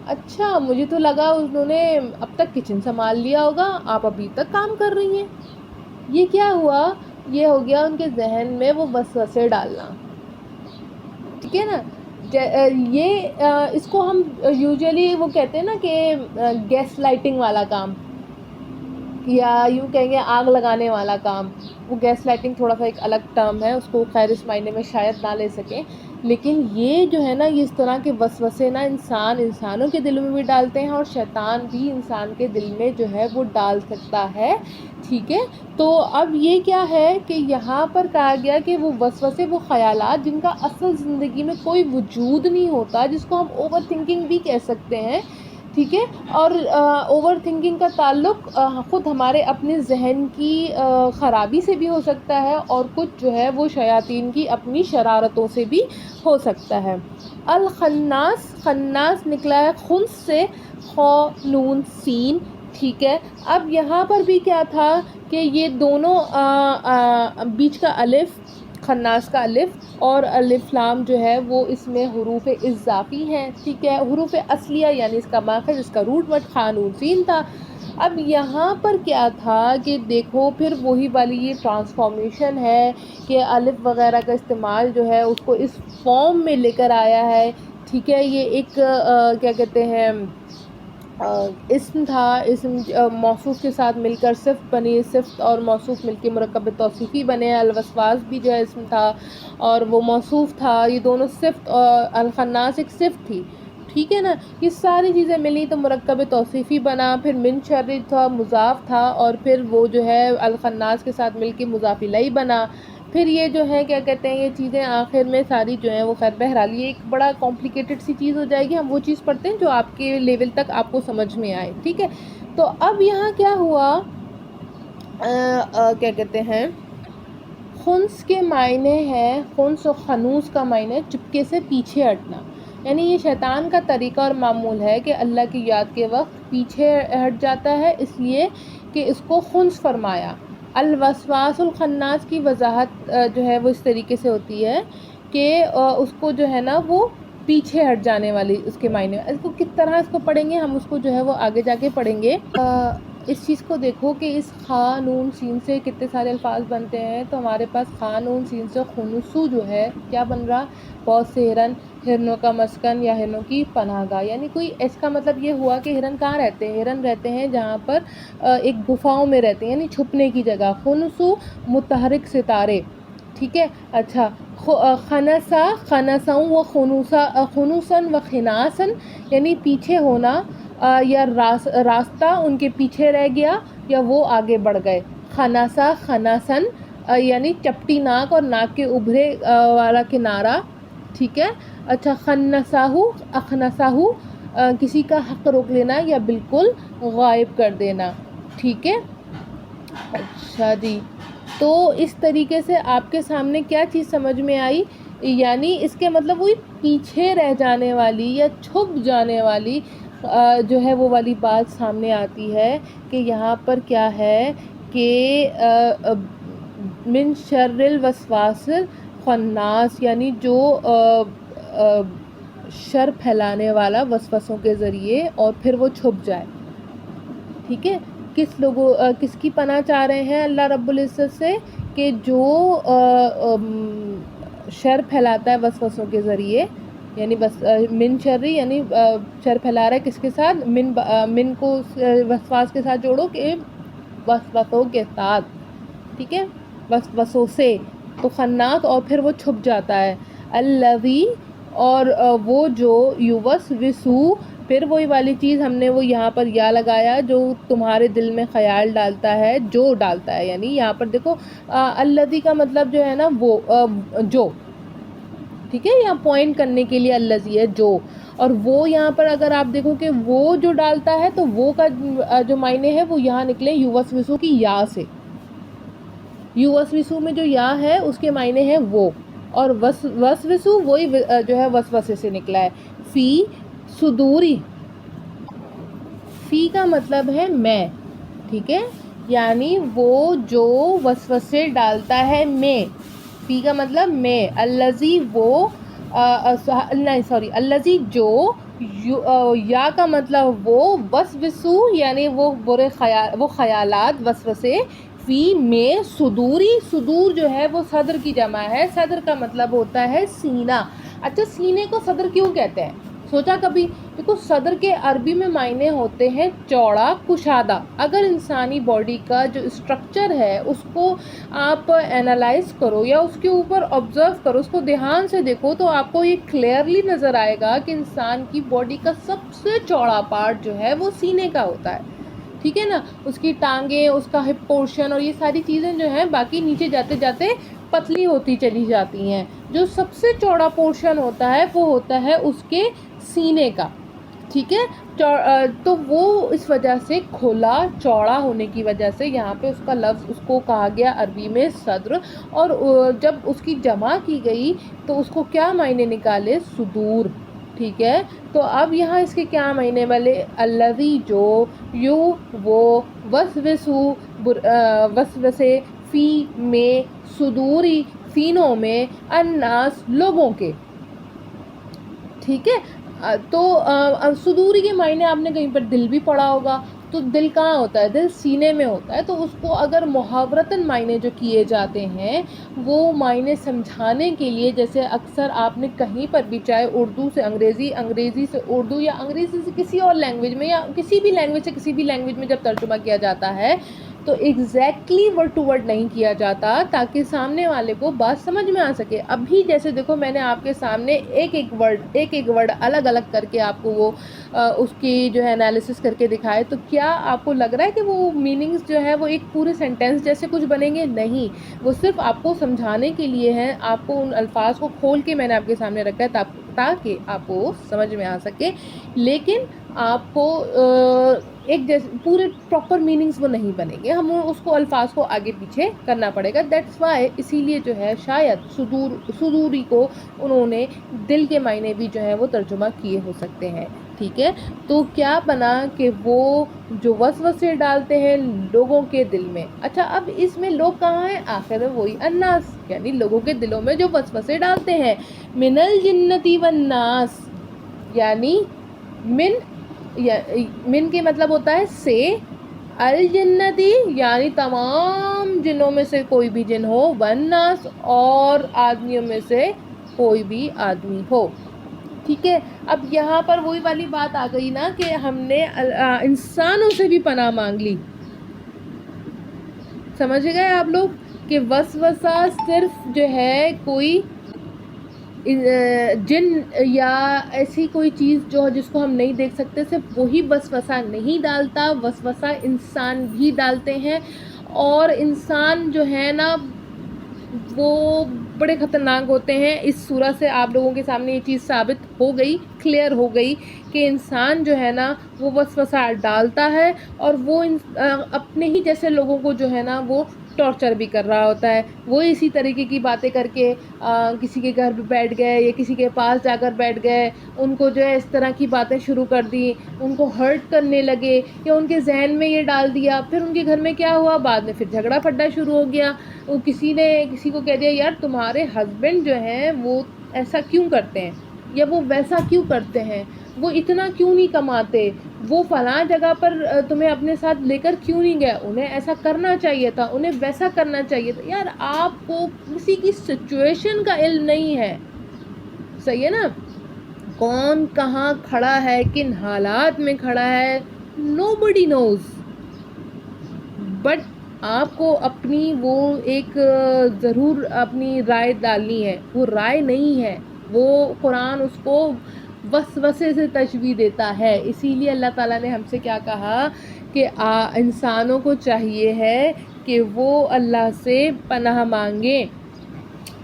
اچھا مجھے تو لگا انہوں نے اب تک کچن سنبھال لیا ہوگا، آپ ابھی تک کام کر رہی ہیں. یہ کیا ہوا؟ یہ ہو گیا ان کے ذہن میں وہ وسوسے ڈالنا. ٹھیک ہے نا. یہ اس کو ہم یوزلی وہ کہتے ہیں نا کہ گیس لائٹنگ والا کام، یا یوں کہیں گے آگ لگانے والا کام. وہ گیس لائٹنگ تھوڑا سا ایک الگ ٹرم ہے، اس کو خیر اس معنی میں شاید نہ لے سکیں، لیکن یہ جو ہے نا یہ اس طرح کے وسوسے نا انسانوں کے دل میں بھی ڈالتے ہیں اور شیطان بھی انسان کے دل میں جو ہے وہ ڈال سکتا ہے. ٹھیک ہے. تو اب یہ کیا ہے کہ یہاں پر کہا گیا کہ وہ وسوسے، وہ خیالات جن کا اصل زندگی میں کوئی وجود نہیں ہوتا، جس کو ہم اوور تھنکنگ بھی کہہ سکتے ہیں. ٹھیک ہے. اور اوور تھنکنگ کا تعلق خود ہمارے اپنے ذہن کی خرابی سے بھی ہو سکتا ہے اور کچھ جو ہے وہ شیاطین کی اپنی شرارتوں سے بھی ہو سکتا ہے. الخناس، خناس نکلا ہے خنس سے، خو نون سین. ٹھیک ہے. اب یہاں پر بھی کیا تھا کہ یہ دونوں بیچ کا الف، خناس کا الف اور الف لام جو ہے وہ اس میں حروف اضافی ہیں. ٹھیک ہے. حروف اصلیہ یعنی اس کا ماخذ، اس کا روٹ ورڈ خانون سین تھا. اب یہاں پر کیا تھا کہ دیکھو پھر وہی والی یہ ٹرانسفارمیشن ہے کہ الف وغیرہ کا استعمال جو ہے اس کو اس فارم میں لے کر آیا ہے. ٹھیک ہے. یہ ایک کیا کہتے ہیں اسم تھا، اسم موصوف کے ساتھ مل کر صفت بنی، صفت اور موصوف مل کے مرکب توصیفی بنے. الوسواس بھی جو ہے اسم تھا اور وہ موصوف تھا، یہ دونوں صفت، اور الخناس ایک صفت تھی. ٹھیک ہے نا. یہ ساری چیزیں ملی تو مرکب توصیفی بنا. پھر من شر تھا، مضاف تھا، اور پھر وہ جو ہے الخناس کے ساتھ مل کے مضاف الیہ بنا. پھر یہ جو ہے کیا کہتے ہیں یہ چیزیں آخر میں ساری جو ہیں وہ خیر بہرحال یہ ایک بڑا کمپلیکیٹڈ سی چیز ہو جائے گی. ہم وہ چیز پڑھتے ہیں جو آپ کے لیول تک آپ کو سمجھ میں آئے. ٹھیک ہے. تو اب یہاں کیا ہوا، کیا کہتے ہیں خنس کے معنی ہے، خنس و خنوس کا معنی ہے چپکے سے پیچھے ہٹنا. یعنی یہ شیطان کا طریقہ اور معمول ہے کہ اللہ کی یاد کے وقت پیچھے ہٹ جاتا ہے، اس لیے کہ اس کو خنس فرمایا. الوسواس الخناس کی وضاحت جو ہے وہ اس طریقے سے ہوتی ہے کہ اس کو جو ہے نا وہ پیچھے ہٹ جانے والی اس کے معنی. اس کو کس طرح اس کو پڑھیں گے ہم، اس کو جو ہے وہ آگے جا کے پڑھیں گے. اس چیز کو دیکھو کہ اس خا نون سین سے کتنے سارے الفاظ بنتے ہیں. تو ہمارے پاس خا نون سین سے خنوسو جو ہے کیا بن رہا، بہت سے ہرن، ہرنوں کا مسکن یا ہرنوں کی پناہ گاہ. یعنی کوئی اس کا مطلب یہ ہوا کہ ہرن کہاں رہتے ہیں، ہرن رہتے ہیں جہاں پر ایک گفاؤں میں رہتے ہیں، یعنی چھپنے کی جگہ. خنسو متحرک ستارے. ٹھیک ہے. اچھا خنسا، خنساؤں و خنوسن و خناسن یعنی پیچھے ہونا. یا راستہ ان کے پیچھے رہ گیا یا وہ آگے بڑھ گئے. خنسا خنسن یعنی چپٹی ناک اور ناک کے ابھرے والا کنارہ. ٹھیک ہے. اچھا خنساہو اخنساہو کسی کا حق روک لینا یا بالکل غائب کر دینا. ٹھیک ہے. اچھا جی، تو اس طریقے سے آپ کے سامنے کیا چیز سمجھ میں آئی؟ یعنی اس کے مطلب وہی پیچھے رہ جانے والی یا چھپ جانے والی جو ہے وہ والی بات سامنے آتی ہے کہ یہاں پر کیا ہے کہ من شر الوسواس الخناس یعنی جو شر پھیلانے والا وسوسوں کے ذریعے اور پھر وہ چھپ جائے. ٹھیک ہے. کس کی پناہ چاہ رہے ہیں اللہ رب العزت سے؟ کہ جو شر پھیلاتا ہے وسوسوں کے ذریعے، یعنی من شر یعنی شر پھیلا رہا ہے کس کے ساتھ؟ من کو وسواس کے ساتھ جوڑو کہ وسوسوں کے ساتھ. ٹھیک ہے. وسوسوں سے تو خناس اور پھر وہ چھپ جاتا ہے. الذی اور وہ جو یوسوسو پھر وہی والی چیز ہم نے وہ یہاں پر یا لگایا جو تمہارے دل میں خیال ڈالتا ہے، جو ڈالتا ہے. یعنی یہاں پر دیکھو الذی کا مطلب جو ہے نا وہ جو. ٹھیک ہے. یہاں پوائنٹ کرنے کے لیے الذی ہے جو. اور وہ یہاں پر اگر آپ دیکھو کہ وہ جو ڈالتا ہے تو وہ کا جو معنی ہے وہ یہاں نکلے یوسوسو کی یا سے. یوسوسو میں جو یا ہے اس کے معنی ہے وہ، اور وسوسو وہی جو ہے وسوسے سے نکلا ہے. فی صدوری، فی کا مطلب ہے میں. ٹھیک ہے. یعنی وہ جو وسوسے ڈالتا ہے میں. فی کا مطلب میں. الذی وہ نہیں سوری الذی جو. یا کا مطلب وہ. وسوسو یعنی وہ برے خیالات وسوسے. فی میں صدوری، صدور جو ہے وہ صدر کی جمع ہے. صدر کا مطلب ہوتا ہے سینہ. اچھا سینے کو صدر کیوں کہتے ہیں؟ سوچا کبھی؟ دیکھو صدر کے عربی میں معنی ہوتے ہیں چوڑا، کشادہ. اگر انسانی باڈی کا جو اسٹرکچر ہے اس کو آپ اینالائز کرو یا اس کے اوپر آبزرو کرو، اس کو دھیان سے دیکھو تو آپ کو یہ کلیئرلی نظر آئے گا کہ انسان کی باڈی کا سب سے چوڑا پارٹ جو ہے وہ سینے کا ہوتا ہے. ٹھیک ہے نا. اس کی ٹانگیں، اس کا ہپ پورشن اور یہ ساری چیزیں جو ہیں باقی نیچے جاتے جاتے پتلی ہوتی چلی جاتی ہیں. جو سب سے چوڑا پورشن ہوتا ہے وہ ہوتا ہے اس کے سینے کا. ٹھیک ہے. تو وہ اس وجہ سے کھلا چوڑا ہونے کی وجہ سے یہاں پہ اس کا لفظ اس کو کہا گیا عربی میں صدر. اور جب اس کی جمع کی گئی تو اس کو کیا معنی نکالے؟ صدور. ٹھیک ہے. تو اب یہاں اس کے کیا معنی والے؟ الذی جو، یو وہ، وسوسو وسوسے، فی میں، صدوری سینوں میں، الناس لوگوں کے. ٹھیک ہے. تو صدوری کے معنی آپ نے کہیں پر دل بھی پڑھا ہوگا. تو دل کہاں ہوتا ہے؟ دل سینے میں ہوتا ہے. تو اس کو اگر محاورتاً معنی جو کیے جاتے ہیں وہ معنی سمجھانے کے لیے، جیسے اکثر آپ نے کہیں پر بھی چاہے اردو سے انگریزی، انگریزی سے اردو یا انگریزی سے کسی اور لینگویج میں یا کسی بھی لینگویج سے کسی بھی لینگویج میں جب ترجمہ کیا جاتا ہے تو ایگزیکٹلی ورڈ ٹو ورڈ نہیں کیا جاتا تاکہ سامنے والے کو بات سمجھ میں آ سکے. ابھی جیسے دیکھو میں نے آپ کے سامنے ایک ایک ورڈ الگ الگ کر کے آپ کو وہ اس کی جو ہے انالیسس کر کے دکھائے. تو کیا آپ کو لگ رہا ہے کہ وہ میننگز جو ہے وہ ایک پورے سینٹینس جیسے کچھ بنیں گے؟ نہیں. وہ صرف آپ کو سمجھانے کے لیے ہیں. آپ کو ان الفاظ کو کھول کے میں نے آپ کے سامنے رکھا ہے تاکہ آپ کو سمجھ میں آ سکے. لیکن آپ کو ایک جیسے پورے پراپر میننگز وہ نہیں بنیں گے. ہم اس کو الفاظ کو آگے پیچھے کرنا پڑے گا. دیٹس وائی اسی لیے جو ہے شاید صدوری کو انہوں نے دل کے معنی بھی جو ہے وہ ترجمہ کیے ہو سکتے ہیں. ٹھیک ہے. تو کیا بنا کہ وہ جو وسوسے ڈالتے ہیں لوگوں کے دل میں. اچھا اب اس میں لوگ کہاں ہیں؟ آخر میں وہی الناس، یعنی لوگوں کے دلوں میں جو وسوسے ڈالتے ہیں. من الجنتی والناس یعنی من کے مطلب ہوتا ہے سے، الجنتی یعنی تمام جنوں میں سے کوئی بھی جن ہو، والناس اور آدمیوں میں سے کوئی بھی آدمی ہو. ٹھیک ہے. اب یہاں پر وہی والی بات آ گئی نا کہ ہم نے انسانوں سے بھی پناہ مانگ لی. سمجھ گئے آپ لوگ کہ وسوسہ صرف جو ہے کوئی جن یا ایسی کوئی چیز جس کو ہم نہیں دیکھ سکتے، صرف وہی وسوسہ نہیں ڈالتا، وسوسہ انسان بھی ڈالتے ہیں، اور انسان جو ہے نا وہ بڑے خطرناک ہوتے ہیں۔ اس سورہ سے آپ لوگوں کے سامنے یہ چیز ثابت ہو گئی، کلیئر ہو گئی کہ انسان جو ہے نا وہ وسوسہ ڈالتا ہے، اور وہ اپنے ہی جیسے لوگوں کو جو ہے نا وہ ٹارچر بھی کر رہا ہوتا ہے۔ وہ اسی طریقے کی باتیں کر کے کسی کے گھر پہ بیٹھ گئے یا کسی کے پاس جا کر بیٹھ گئے، ان کو جو ہے اس طرح کی باتیں شروع کر دی، ان کو ہرٹ کرنے لگے یا ان کے ذہن میں یہ ڈال دیا، پھر ان کے گھر میں کیا ہوا، بعد میں پھر جھگڑا پھڈا شروع ہو گیا۔ وہ کسی نے کسی کو کہہ دیا یار تمہارے ہسبینڈ جو ہیں وہ ایسا کیوں کرتے ہیں، یا وہ ویسا کیوں کرتے ہیں، وہ اتنا کیوں نہیں کماتے، وہ فلاں جگہ پر تمہیں اپنے ساتھ لے کر کیوں نہیں گئے، انہیں ایسا کرنا چاہیے تھا، انہیں ویسا کرنا چاہیے تھا۔ یار آپ کو کسی کی سچویشن کا علم نہیں ہے، صحیح ہے نا، کون کہاں کھڑا ہے، کن حالات میں کھڑا ہے، nobody knows، بٹ آپ کو اپنی وہ ایک ضرور اپنی رائے ڈالنی ہے۔ وہ رائے نہیں ہے، وہ قرآن اس کو وسوسے سے تشبیہ دیتا ہے۔ اسی لیے اللہ تعالیٰ نے ہم سے کیا کہا کہ انسانوں کو چاہیے ہے کہ وہ اللہ سے پناہ مانگیں۔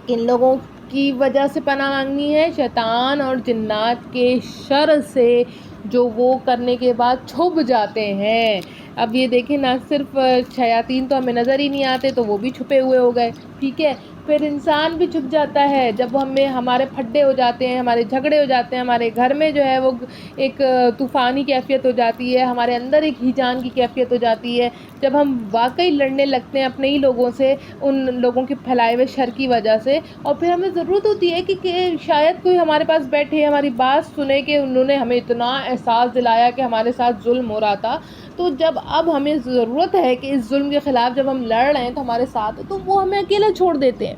کن لوگوں کی وجہ سے پناہ مانگنی ہے؟ شیطان اور جنات کے شر سے، جو وہ کرنے کے بعد چھپ جاتے ہیں۔ اب یہ دیکھیں نہ صرف شیاطین تو ہمیں نظر ہی نہیں آتے، تو وہ بھی چھپے ہوئے ہو گئے، ٹھیک ہے، پھر انسان بھی چھپ جاتا ہے جب ہمارے پھڈے ہو جاتے ہیں، ہمارے جھگڑے ہو جاتے ہیں، ہمارے گھر میں جو ہے وہ ایک طوفانی کیفیت ہو جاتی ہے، ہمارے اندر ایک ہیجان کی کیفیت ہو جاتی ہے، جب ہم واقعی لڑنے لگتے ہیں اپنے ہی لوگوں سے، ان لوگوں کے پھیلائے ہوئے شر کی وجہ سے، اور پھر ہمیں ضرورت ہوتی ہے کہ شاید کوئی ہمارے پاس بیٹھے ہماری بات سنے کہ انہوں نے ہمیں اتنا احساس دلایا کہ ہمارے ساتھ ظلم ہو رہا تھا، تو جب اب ہمیں ضرورت ہے کہ اس ظلم کے خلاف جب ہم لڑ رہے ہیں تو ہمارے ساتھ، تو وہ ہمیں اکیلا چھوڑ دیتے ہیں۔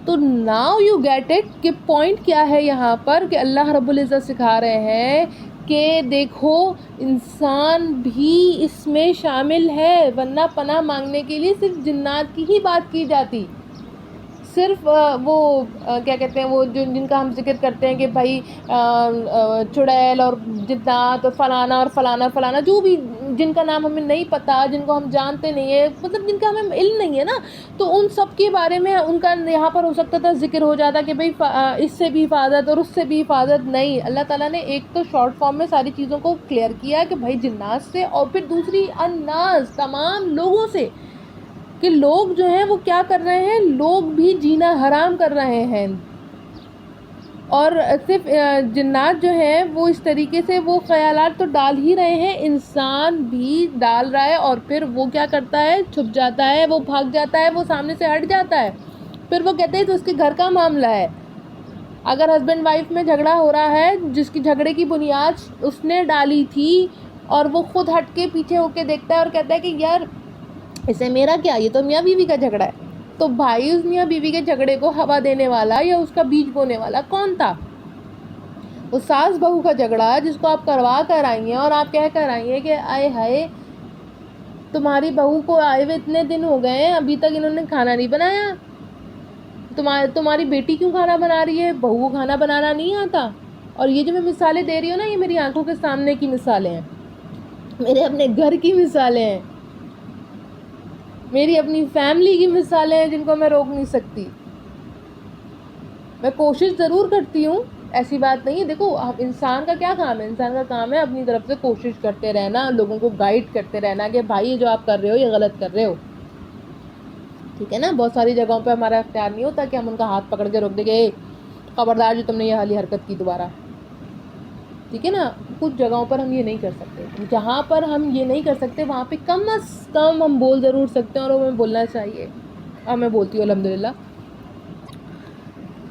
تو ناؤ یو گیٹ اٹ کہ پوائنٹ کیا ہے یہاں پر، کہ اللہ رب العزت سکھا رہے ہیں کہ دیکھو انسان بھی اس میں شامل ہے، ورنہ پناہ مانگنے کے لیے صرف جنات کی ہی بات کی جاتی، صرف وہ کیا کہتے ہیں، وہ جن کا ہم ذکر کرتے ہیں کہ بھائی چڑیل اور جنات اور فلانا اور فلانا فلانا، جو بھی جن کا نام ہمیں نہیں پتا، جن کو ہم جانتے نہیں ہیں، مطلب جن کا ہمیں علم نہیں ہے نا، تو ان سب کے بارے میں ان کا یہاں پر ہو سکتا تھا ذکر ہو جاتا کہ بھائی اس سے بھی حفاظت اور اس سے بھی حفاظت۔ نہیں، اللہ تعالیٰ نے ایک تو شارٹ فارم میں ساری چیزوں کو کلیئر کیا کہ بھائی جنات سے، اور پھر دوسری الناس، تمام لوگوں سے، کہ لوگ جو ہیں وہ کیا کر رہے ہیں، لوگ بھی جینا حرام کر رہے ہیں، اور صرف جنات جو ہیں وہ اس طریقے سے وہ خیالات تو ڈال ہی رہے ہیں، انسان بھی ڈال رہا ہے، اور پھر وہ کیا کرتا ہے، چھپ جاتا ہے، وہ بھاگ جاتا ہے، وہ سامنے سے ہٹ جاتا ہے، پھر وہ کہتے ہیں تو اس کے گھر کا معاملہ ہے۔ اگر ہسبینڈ وائف میں جھگڑا ہو رہا ہے، جس کی جھگڑے کی بنیاد اس نے ڈالی تھی، اور وہ خود ہٹ کے پیچھے ہو کے دیکھتا ہے اور کہتا ہے کہ یار اسے میرا کیا، یہ تو میاں بیوی کا جھگڑا ہے، تو بھائی اس میاں بیوی کے جھگڑے کو ہوا دینے والا یا اس کا بیج بونے والا کون تھا؟ وہ ساس بہو کا جھگڑا جس کو آپ کروا کر آئی ہیں، اور آپ کہہ کر آئی ہیں کہ آئے ہائے تمہاری بہو کو آئے ہوئے اتنے دن ہو گئے ہیں، ابھی تک انہوں نے کھانا نہیں بنایا، تمہاری بیٹی کیوں کھانا بنا رہی ہے، بہو کو کھانا بنانا نہیں آتا۔ اور یہ جو میں مثالیں دے رہی ہوں نا، یہ میری آنکھوں کے سامنے کی مثالیں ہیں، میرے اپنے گھر کی مثالیں ہیں، میری اپنی فیملی کی مثالیں ہیں، جن کو میں روک نہیں سکتی۔ میں کوشش ضرور کرتی ہوں، ایسی بات نہیں ہے، دیکھو انسان کا کیا کام ہے، انسان کا کام ہے اپنی طرف سے کوشش کرتے رہنا، لوگوں کو گائیڈ کرتے رہنا کہ بھائی یہ جو آپ کر رہے ہو یہ غلط کر رہے ہو، ٹھیک ہے نا۔ بہت ساری جگہوں پہ ہمارا اختیار نہیں ہوتا کہ ہم ان کا ہاتھ پکڑ کے روک دیں کہ خبردار جو تم نے یہ حالی حرکت کی دوبارہ، ٹھیک ہے نا۔ کچھ جگہوں پر ہم یہ نہیں کر سکتے، جہاں پر ہم یہ نہیں کر سکتے وہاں پہ کم از کم ہم بول ضرور سکتے ہیں، اور ہمیں بولنا چاہیے، اور میں بولتی ہوں الحمدللہ۔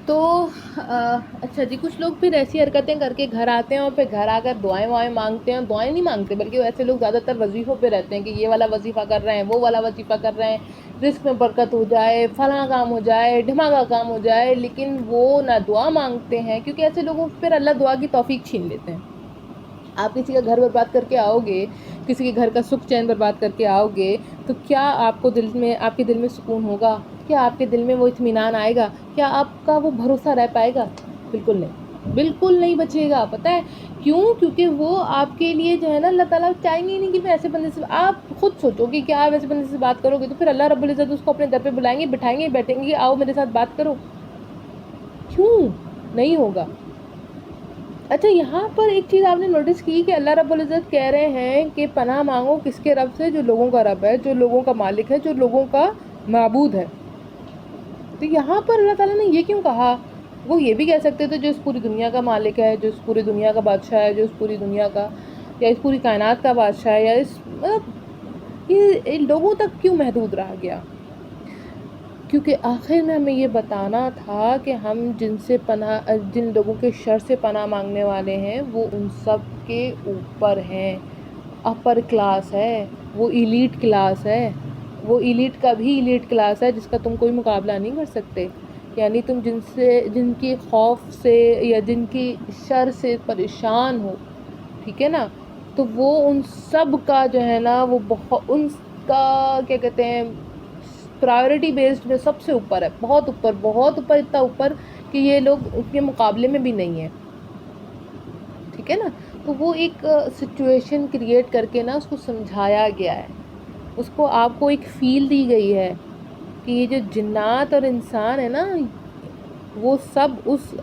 تو اچھا جی، کچھ لوگ پھر ایسی حرکتیں کر کے گھر آتے ہیں، اور پھر گھر آ کر دعائیں مانگتے ہیں، دعائیں نہیں مانگتے بلکہ ایسے لوگ زیادہ تر وظیفوں پہ رہتے ہیں کہ یہ والا وظیفہ کر رہے ہیں، وہ والا وظیفہ کر رہے ہیں، رزق میں برکت ہو جائے، فلاں کام ہو جائے، ڈھماکہ کام ہو جائے، لیکن وہ نہ دعا مانگتے ہیں، کیونکہ ایسے لوگوں پھر اللہ دعا کی توفیق چھین لیتے ہیں۔ آپ کسی کا گھر برباد کر کے آؤ گے، کسی کے گھر کا سکھ چین برباد کر کے آؤ گے، تو کیا آپ کے دل میں سکون ہوگا؟ کیا آپ کے دل میں وہ اطمینان آئے گا؟ کیا آپ کا وہ بھروسہ رہ پائے گا؟ بالکل نہیں، بالکل نہیں بچے گا. پتہ ہے کیوں؟ کیونکہ وہ آپ کے لیے جو ہے نا، اللہ تعالیٰ چاہیں گے ہی نہیں کہ میں ایسے بندے سے. آپ خود سوچو کہ کیا آپ ایسے بندے سے بات کرو گے تو پھر اللہ رب العزت اس کو اپنے در پہ بلائیں گے، بٹھائیں گے، بیٹھیں گے، آؤ میرے ساتھ بات کرو؟ کیوں نہیں ہوگا؟ اچھا، یہاں پر ایک چیز آپ نے نوٹس کی کہ اللہ رب العزت کہہ رہے ہیں کہ پناہ مانگو کس کے رب سے؟ جو لوگوں کا رب ہے، جو لوگوں کا مالک ہے، جو لوگوں کا معبود ہے. تو یہاں پر اللہ تعالیٰ نے یہ کیوں کہا؟ وہ یہ بھی کہہ سکتے تھے جو اس پوری دنیا کا مالک ہے، جو اس پوری دنیا کا بادشاہ ہے، جو اس پوری دنیا کا یا اس پوری کائنات کا بادشاہ ہے، یا اس مطلب یہ لوگوں تک کیوں محدود رہ گیا؟ کیونکہ آخر میں ہمیں یہ بتانا تھا کہ ہم جن لوگوں کے شر سے پناہ مانگنے والے ہیں وہ ان سب کے اوپر ہیں، اپر کلاس ہے، وہ ایلیٹ کلاس ہے، وہ ایلیٹ کا بھی ایلیٹ کلاس ہے جس کا تم کوئی مقابلہ نہیں کر سکتے. یعنی تم جن کی خوف سے یا جن کی شر سے پریشان ہو، ٹھیک ہے نا، تو وہ ان سب کا جو ہے نا وہ ان کا کیا کہتے ہیں پرائیورٹی بیسڈ میں سب سے اوپر ہے، بہت اوپر، بہت اوپر، اتنا اوپر کہ یہ لوگ اس کے مقابلے میں بھی نہیں ہیں. ٹھیک ہے نا. تو وہ ایک سچویشن کریٹ کر کے نا اس کو سمجھایا گیا ہے، اس کو آپ کو ایک فیل دی گئی ہے کہ یہ جو جنات اور انسان ہے نا، وہ سب اس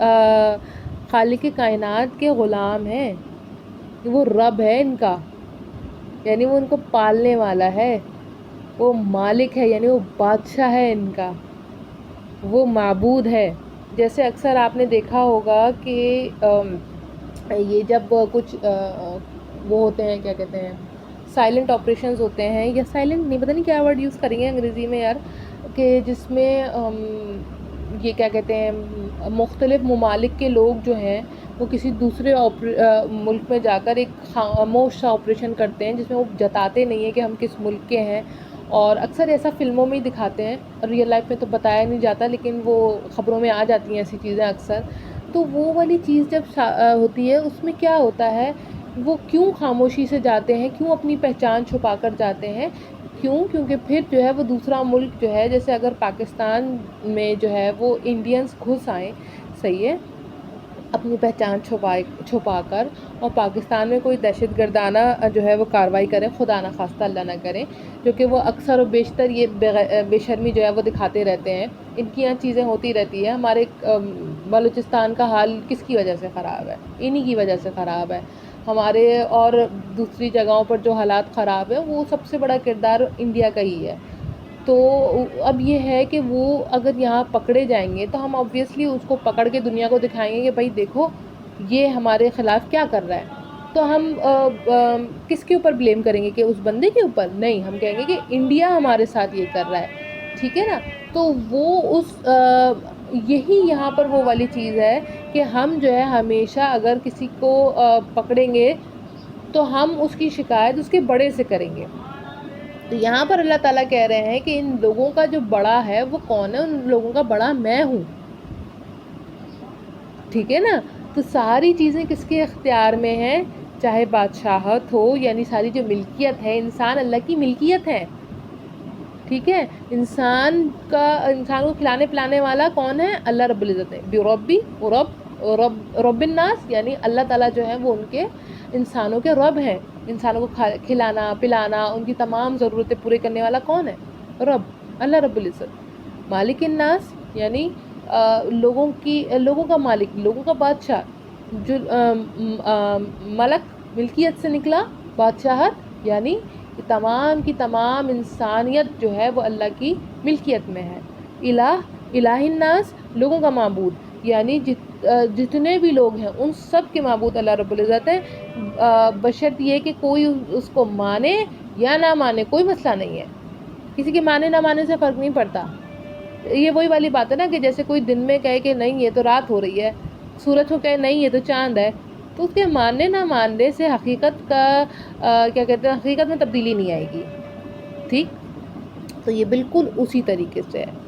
خالق کائنات کے غلام ہیں. وہ رب ہے ان کا، یعنی وہ ان کو پالنے والا ہے، وہ مالک ہے، یعنی وہ بادشاہ ہے ان کا، وہ معبود ہے. جیسے اکثر آپ نے دیکھا ہوگا کہ یہ جب کچھ وہ ہوتے ہیں، کیا کہتے ہیں، سائلنٹ آپریشنز ہوتے ہیں، یا سائلنٹ نہیں، پتہ نہیں کیا ورڈ یوز کریں گے انگریزی میں یار، کہ جس میں یہ کیا کہتے ہیں مختلف ممالک کے لوگ جو ہیں وہ کسی دوسرے ملک میں جا کر ایک خاموش سا آپریشن کرتے ہیں جس میں وہ جتاتے نہیں ہیں کہ ہم کس ملک کے ہیں. اور اکثر ایسا فلموں میں ہی دکھاتے ہیں، ریئل لائف میں تو بتایا نہیں جاتا، لیکن وہ خبروں میں آ جاتی ہیں ایسی چیزیں اکثر. تو وہ والی چیز جب ہوتی ہے اس میں کیا ہوتا ہے، وہ کیوں خاموشی سے جاتے ہیں، کیوں اپنی پہچان چھپا کر جاتے ہیں؟ کیونکہ پھر جو ہے وہ دوسرا ملک جو ہے، جیسے اگر پاکستان میں جو ہے وہ انڈینز گھس آئیں، صحیح ہے، اپنی پہچان چھپا کر، اور پاکستان میں کوئی دہشت گردانہ جو ہے وہ کارروائی کریں، خدا نہ خواستہ اللہ نہ کریں، جو کہ وہ اکثر و بیشتر یہ بے شرمی جو ہے وہ دکھاتے رہتے ہیں. ان کی یہاں چیزیں ہوتی رہتی ہیں. ہمارے بلوچستان کا حال کس کی وجہ سے خراب ہے؟ انہی کی وجہ سے خراب ہے. ہمارے اور دوسری جگہوں پر جو حالات خراب ہیں وہ سب سے بڑا کردار انڈیا کا ہی ہے. تو اب یہ ہے کہ وہ اگر یہاں پکڑے جائیں گے تو ہم آبویسلی اس کو پکڑ کے دنیا کو دکھائیں گے کہ بھائی دیکھو یہ ہمارے خلاف کیا کر رہا ہے. تو ہم کس کے اوپر بلیم کریں گے؟ کہ اس بندے کے اوپر؟ نہیں، ہم کہیں گے کہ انڈیا ہمارے ساتھ یہ کر رہا ہے. ٹھیک ہے نا. تو وہ یہی یہاں پر وہ والی چیز ہے کہ ہم جو ہے ہمیشہ اگر کسی کو پکڑیں گے تو ہم اس کی شکایت اس کے بڑے سے کریں گے. تو یہاں پر اللہ تعالیٰ کہہ رہے ہیں کہ ان لوگوں کا جو بڑا ہے وہ کون ہے؟ ان لوگوں کا بڑا میں ہوں. ٹھیک ہے نا. تو ساری چیزیں کس کے اختیار میں ہیں؟ چاہے بادشاہت ہو، یعنی ساری جو ملکیت ہے، انسان اللہ کی ملکیت ہے. ٹھیک ہے. انسان کو کھلانے پلانے والا کون ہے؟ اللہ رب العزت ہے. بربی رب الناس، یعنی اللہ تعالیٰ جو ہے وہ ان کے انسانوں کے رب ہیں. انسانوں کو کھلانا پلانا، ان کی تمام ضرورتیں پورے کرنے والا کون ہے؟ رب، اللہ رب العزت. مالک الناس، یعنی لوگوں کا مالک، لوگوں کا بادشاہ. جو ملک ملکیت سے نکلا، بادشاہت یعنی تمام کی تمام انسانیت جو ہے وہ اللہ کی ملکیت میں ہے. الہ الناس، لوگوں کا معبود، یعنی جتنے بھی لوگ ہیں ان سب کے معبود اللہ رب العزت ہے. بشرط یہ کہ کوئی اس کو مانے یا نہ مانے، کوئی مسئلہ نہیں ہے. کسی کے مانے نہ مانے سے فرق نہیں پڑتا. یہ وہی والی بات ہے نا کہ جیسے کوئی دن میں کہے کہ نہیں یہ تو رات ہو رہی ہے، سورج کو کہے نہیں یہ تو چاند ہے، تو اس کے ماننے نہ ماننے سے حقیقت کا کیا کہتے ہیں، حقیقت میں تبدیلی نہیں آئے گی. ٹھیک. تو یہ بالکل اسی طریقے سے ہے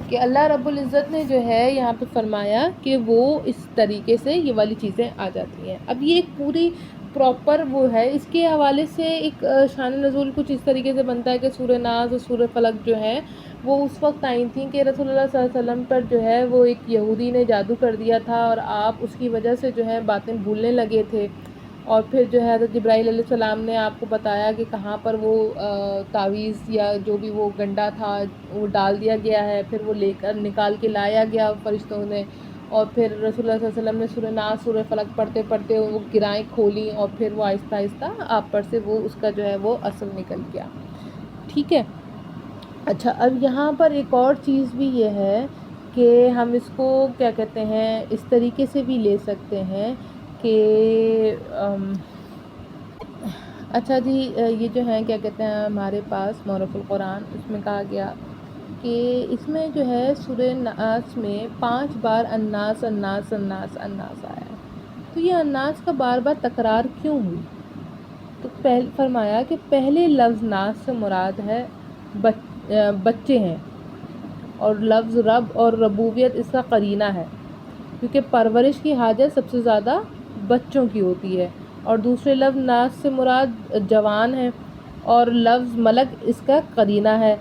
کہ اللہ رب العزت نے جو ہے یہاں پہ فرمایا کہ وہ اس طریقے سے یہ والی چیزیں آ جاتی ہیں. اب یہ ایک پوری پراپر وہ ہے. اس کے حوالے سے ایک شان نزول کچھ اس طریقے سے بنتا ہے کہ سورہ ناس اور سورہ فلق جو ہے وہ اس وقت آئی تھیں کہ رسول اللہ صلی اللہ علیہ وسلم پر جو ہے وہ ایک یہودی نے جادو کر دیا تھا اور آپ اس کی وجہ سے جو ہے باتیں بھولنے لگے تھے. اور پھر جو ہے حضرت جبرائیل علیہ السلام نے آپ کو بتایا کہ کہاں پر وہ تعویذ یا جو بھی وہ گنڈا تھا وہ ڈال دیا گیا ہے. پھر وہ لے کر نکال کے لایا گیا فرشتوں نے, اور پھر رسول اللہ صلی اللہ علیہ وسلم نے سورہ ناس سورہ فلق پڑھتے پڑھتے وہ گرائیں کھولیں, اور پھر وہ آہستہ آہستہ آپ پر سے وہ اس کا جو ہے وہ اثر نکل گیا. ٹھیک ہے. اچھا, اب یہاں پر ایک اور چیز بھی یہ ہے کہ ہم اس کو کیا کہتے ہیں اس طریقے سے بھی لے سکتے ہیں کہ اچھا جی, یہ جو ہے کیا کہتے ہیں ہمارے پاس معرف القرآن, اس میں کہا گیا کہ اس میں جو ہے سورہ ناس میں 5 بار الناس الناس الناس الناس آیا ہے. تو یہ الناس کا بار بار تکرار کیوں ہوئی؟ تو فرمایا کہ پہلے لفظ ناس سے مراد ہے بچے ہیں, اور لفظ رب اور ربوبیت اس کا قرینہ ہے, کیونکہ پرورش کی حاجت سب سے زیادہ بچوں کی ہوتی ہے. اور دوسرے لفظ ناس سے مراد جوان ہے, اور لفظ ملک اس کا قرینہ ہے,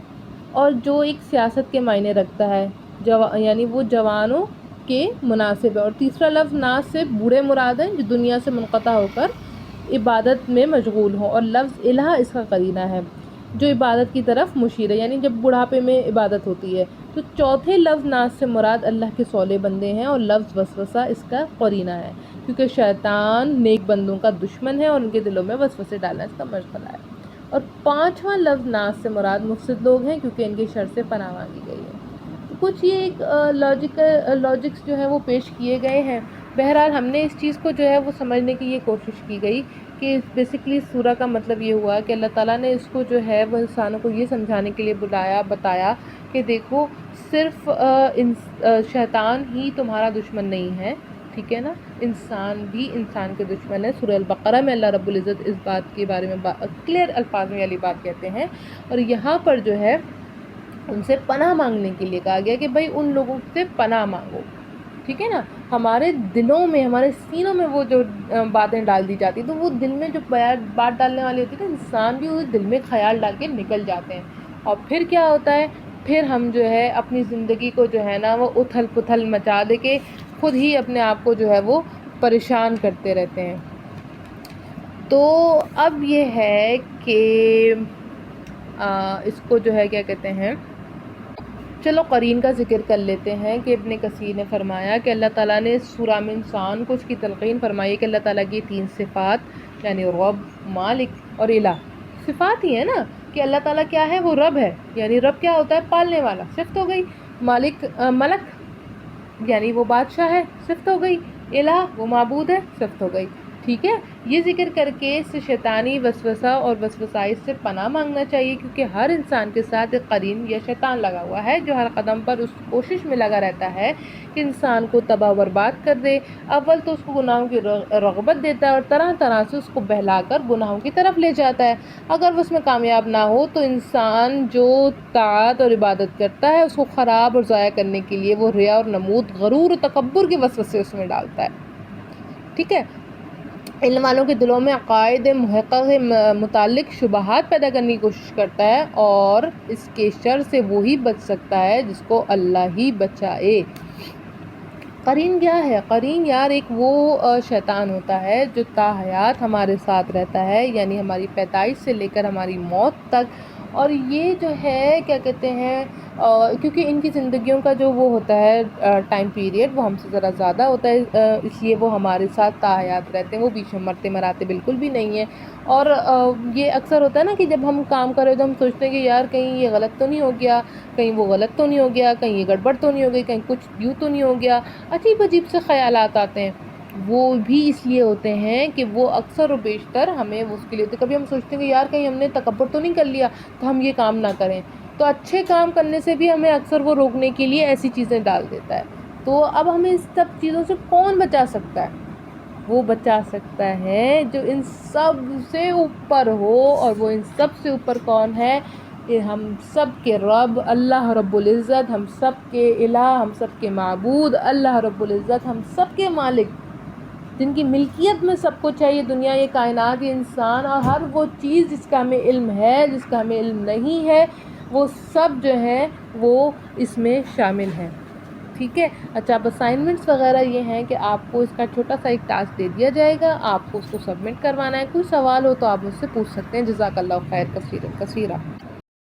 اور جو ایک سیاست کے معنی رکھتا ہے, یعنی وہ جوانوں کے مناسب ہے. اور تیسرا لفظ ناس سے بوڑھے مراد ہیں جو دنیا سے منقطع ہو کر عبادت میں مشغول ہوں, اور لفظ الہ اس کا قرینہ ہے جو عبادت کی طرف مشیر ہے, یعنی جب بڑھاپے میں عبادت ہوتی ہے. تو چوتھے لفظ ناس سے مراد اللہ کے صالح بندے ہیں, اور لفظ وسوسہ اس کا قرینہ ہے, کیونکہ شیطان نیک بندوں کا دشمن ہے اور ان کے دلوں میں وسوسے ڈالنا اس کا مشغلہ ہے. اور 5واں لفظ ناس سے مراد مفسد لوگ ہیں, کیونکہ ان کے شر سے پناہ مانگی گئی ہے. تو کچھ یہ ایک لاجکس جو ہے وہ پیش کیے گئے ہیں. بہرحال ہم نے اس چیز کو جو ہے وہ سمجھنے کی یہ کوشش کی گئی کہ بیسکلی سورہ کا مطلب یہ ہوا کہ اللہ تعالیٰ نے اس کو جو ہے وہ انسانوں کو یہ سمجھانے کے لیے بتایا کہ دیکھو صرف شیطان ہی تمہارا دشمن نہیں ہے, ٹھیک ہے نا, انسان بھی انسان کے دشمن ہے. سورہ البقرہ میں اللہ رب العزت اس بات کے بارے میں کلیئر الفاظ میں والی بات کہتے ہیں, اور یہاں پر جو ہے ان سے پناہ مانگنے کے لیے کہا گیا کہ بھائی ان لوگوں سے پناہ مانگو, ٹھیک ہے نا. ہمارے دلوں میں ہمارے سینوں میں وہ جو باتیں ڈال دی جاتی تو وہ دل میں جو بات ڈالنے والی ہوتی ہے نا, انسان بھی وہ دل میں خیال ڈال کے نکل جاتے ہیں, اور پھر کیا ہوتا ہے, پھر ہم جو ہے اپنی زندگی کو جو ہے نا وہ اتھل پتھل مچا دے کے خود ہی اپنے آپ کو جو ہے وہ پریشان کرتے رہتے ہیں. تو اب یہ ہے کہ اس کو جو ہے کیا کہتے ہیں, چلو قرین کا ذکر کر لیتے ہیں کہ ابن کثیر نے فرمایا کہ اللہ تعالیٰ نے سورہ میں انسان کو اس کی تلقین فرمائی کہ اللہ تعالیٰ کی 3 صفات یعنی رب, مالک اور الہ صفات ہی ہے نا, کہ اللہ تعالیٰ کیا ہے, وہ رب ہے, یعنی رب کیا ہوتا ہے, پالنے والا, صفت ہو گئی. مالک ملک یعنی وہ بادشاہ ہے, صفت ہو گئی. الہ وہ معبود ہے, صفت ہو گئی. ٹھیک ہے. یہ ذکر کر کے اس سے شیطانی وسوسہ اور وسوسائش سے پناہ مانگنا چاہیے, کیونکہ ہر انسان کے ساتھ ایک قرین یا شیطان لگا ہوا ہے جو ہر قدم پر اس کوشش میں لگا رہتا ہے کہ انسان کو تباہ و برباد کر دے. اول تو اس کو گناہوں کی رغبت دیتا ہے اور طرح طرح سے اس کو بہلا کر گناہوں کی طرف لے جاتا ہے. اگر وہ اس میں کامیاب نہ ہو تو انسان جو طاعت اور عبادت کرتا ہے اس کو خراب اور ضائع کرنے کے لیے وہ ریا اور نمود, غرور اور تکبر کے وسوسے اس میں ڈالتا ہے. ٹھیک ہے. علم والوں کے دلوں میں عقائد محققہ سے متعلق شبہات پیدا کرنے کی کوشش کرتا ہے, اور اس کے شر سے وہی بچ سکتا ہے جس کو اللہ ہی بچائے. قرین کیا ہے؟ قرین یار ایک وہ شیطان ہوتا ہے جو تا حیات ہمارے ساتھ رہتا ہے, یعنی ہماری پیدائش سے لے کر ہماری موت تک. اور یہ جو ہے کیا کہتے ہیں, کیونکہ ان کی زندگیوں کا جو وہ ہوتا ہے ٹائم پیریڈ وہ ہم سے ذرا زیادہ ہوتا ہے, اس لیے وہ ہمارے ساتھ تا حیات رہتے ہیں, وہ بیچ میں مرتے مراتے بالکل بھی نہیں ہیں. اور یہ اکثر ہوتا ہے نا کہ جب ہم کام کر رہے تو ہم سوچتے ہیں کہ یار کہیں یہ غلط تو نہیں ہو گیا, کہیں وہ غلط تو نہیں ہو گیا, کہیں یہ گڑبڑ تو نہیں ہو گئی, کہیں کچھ یوں تو نہیں ہو گیا. عجیب عجیب سے خیالات آتے ہیں. وہ بھی اس لیے ہوتے ہیں کہ وہ اکثر و بیشتر ہمیں اس کے لیے ہوتے ہیں. کبھی ہم سوچتے ہیں کہ یار کہیں ہم نے تکبر تو نہیں کر لیا تو ہم یہ کام نہ کریں, تو اچھے کام کرنے سے بھی ہمیں اکثر وہ روکنے کے لیے ایسی چیزیں ڈال دیتا ہے. تو اب ہمیں اس سب چیزوں سے کون بچا سکتا ہے؟ وہ بچا سکتا ہے جو ان سب سے اوپر ہو, اور وہ ان سب سے اوپر کون ہے؟ کہ ہم سب کے رب اللہ رب العزت, ہم سب کے الہ, ہم سب کے معبود اللہ رب العزت, ہم سب کے مالک جن کی ملکیت میں سب کچھ ہے، یہ دنیا، یہ کائنات، یہ انسان، اور ہر وہ چیز جس کا ہمیں علم ہے، جس کا ہمیں علم نہیں ہے، وہ سب جو ہے وہ اس میں شامل ہے. ٹھیک ہے. اچھا، اب اسائنمنٹس وغیرہ یہ ہیں کہ آپ کو اس کا چھوٹا سا ایک ٹاسک دے دیا جائے گا، آپ کو اس کو سبمٹ کروانا ہے. کوئی سوال ہو تو آپ مجھ سے پوچھ سکتے ہیں. جزاک اللہ خیر کثیرا.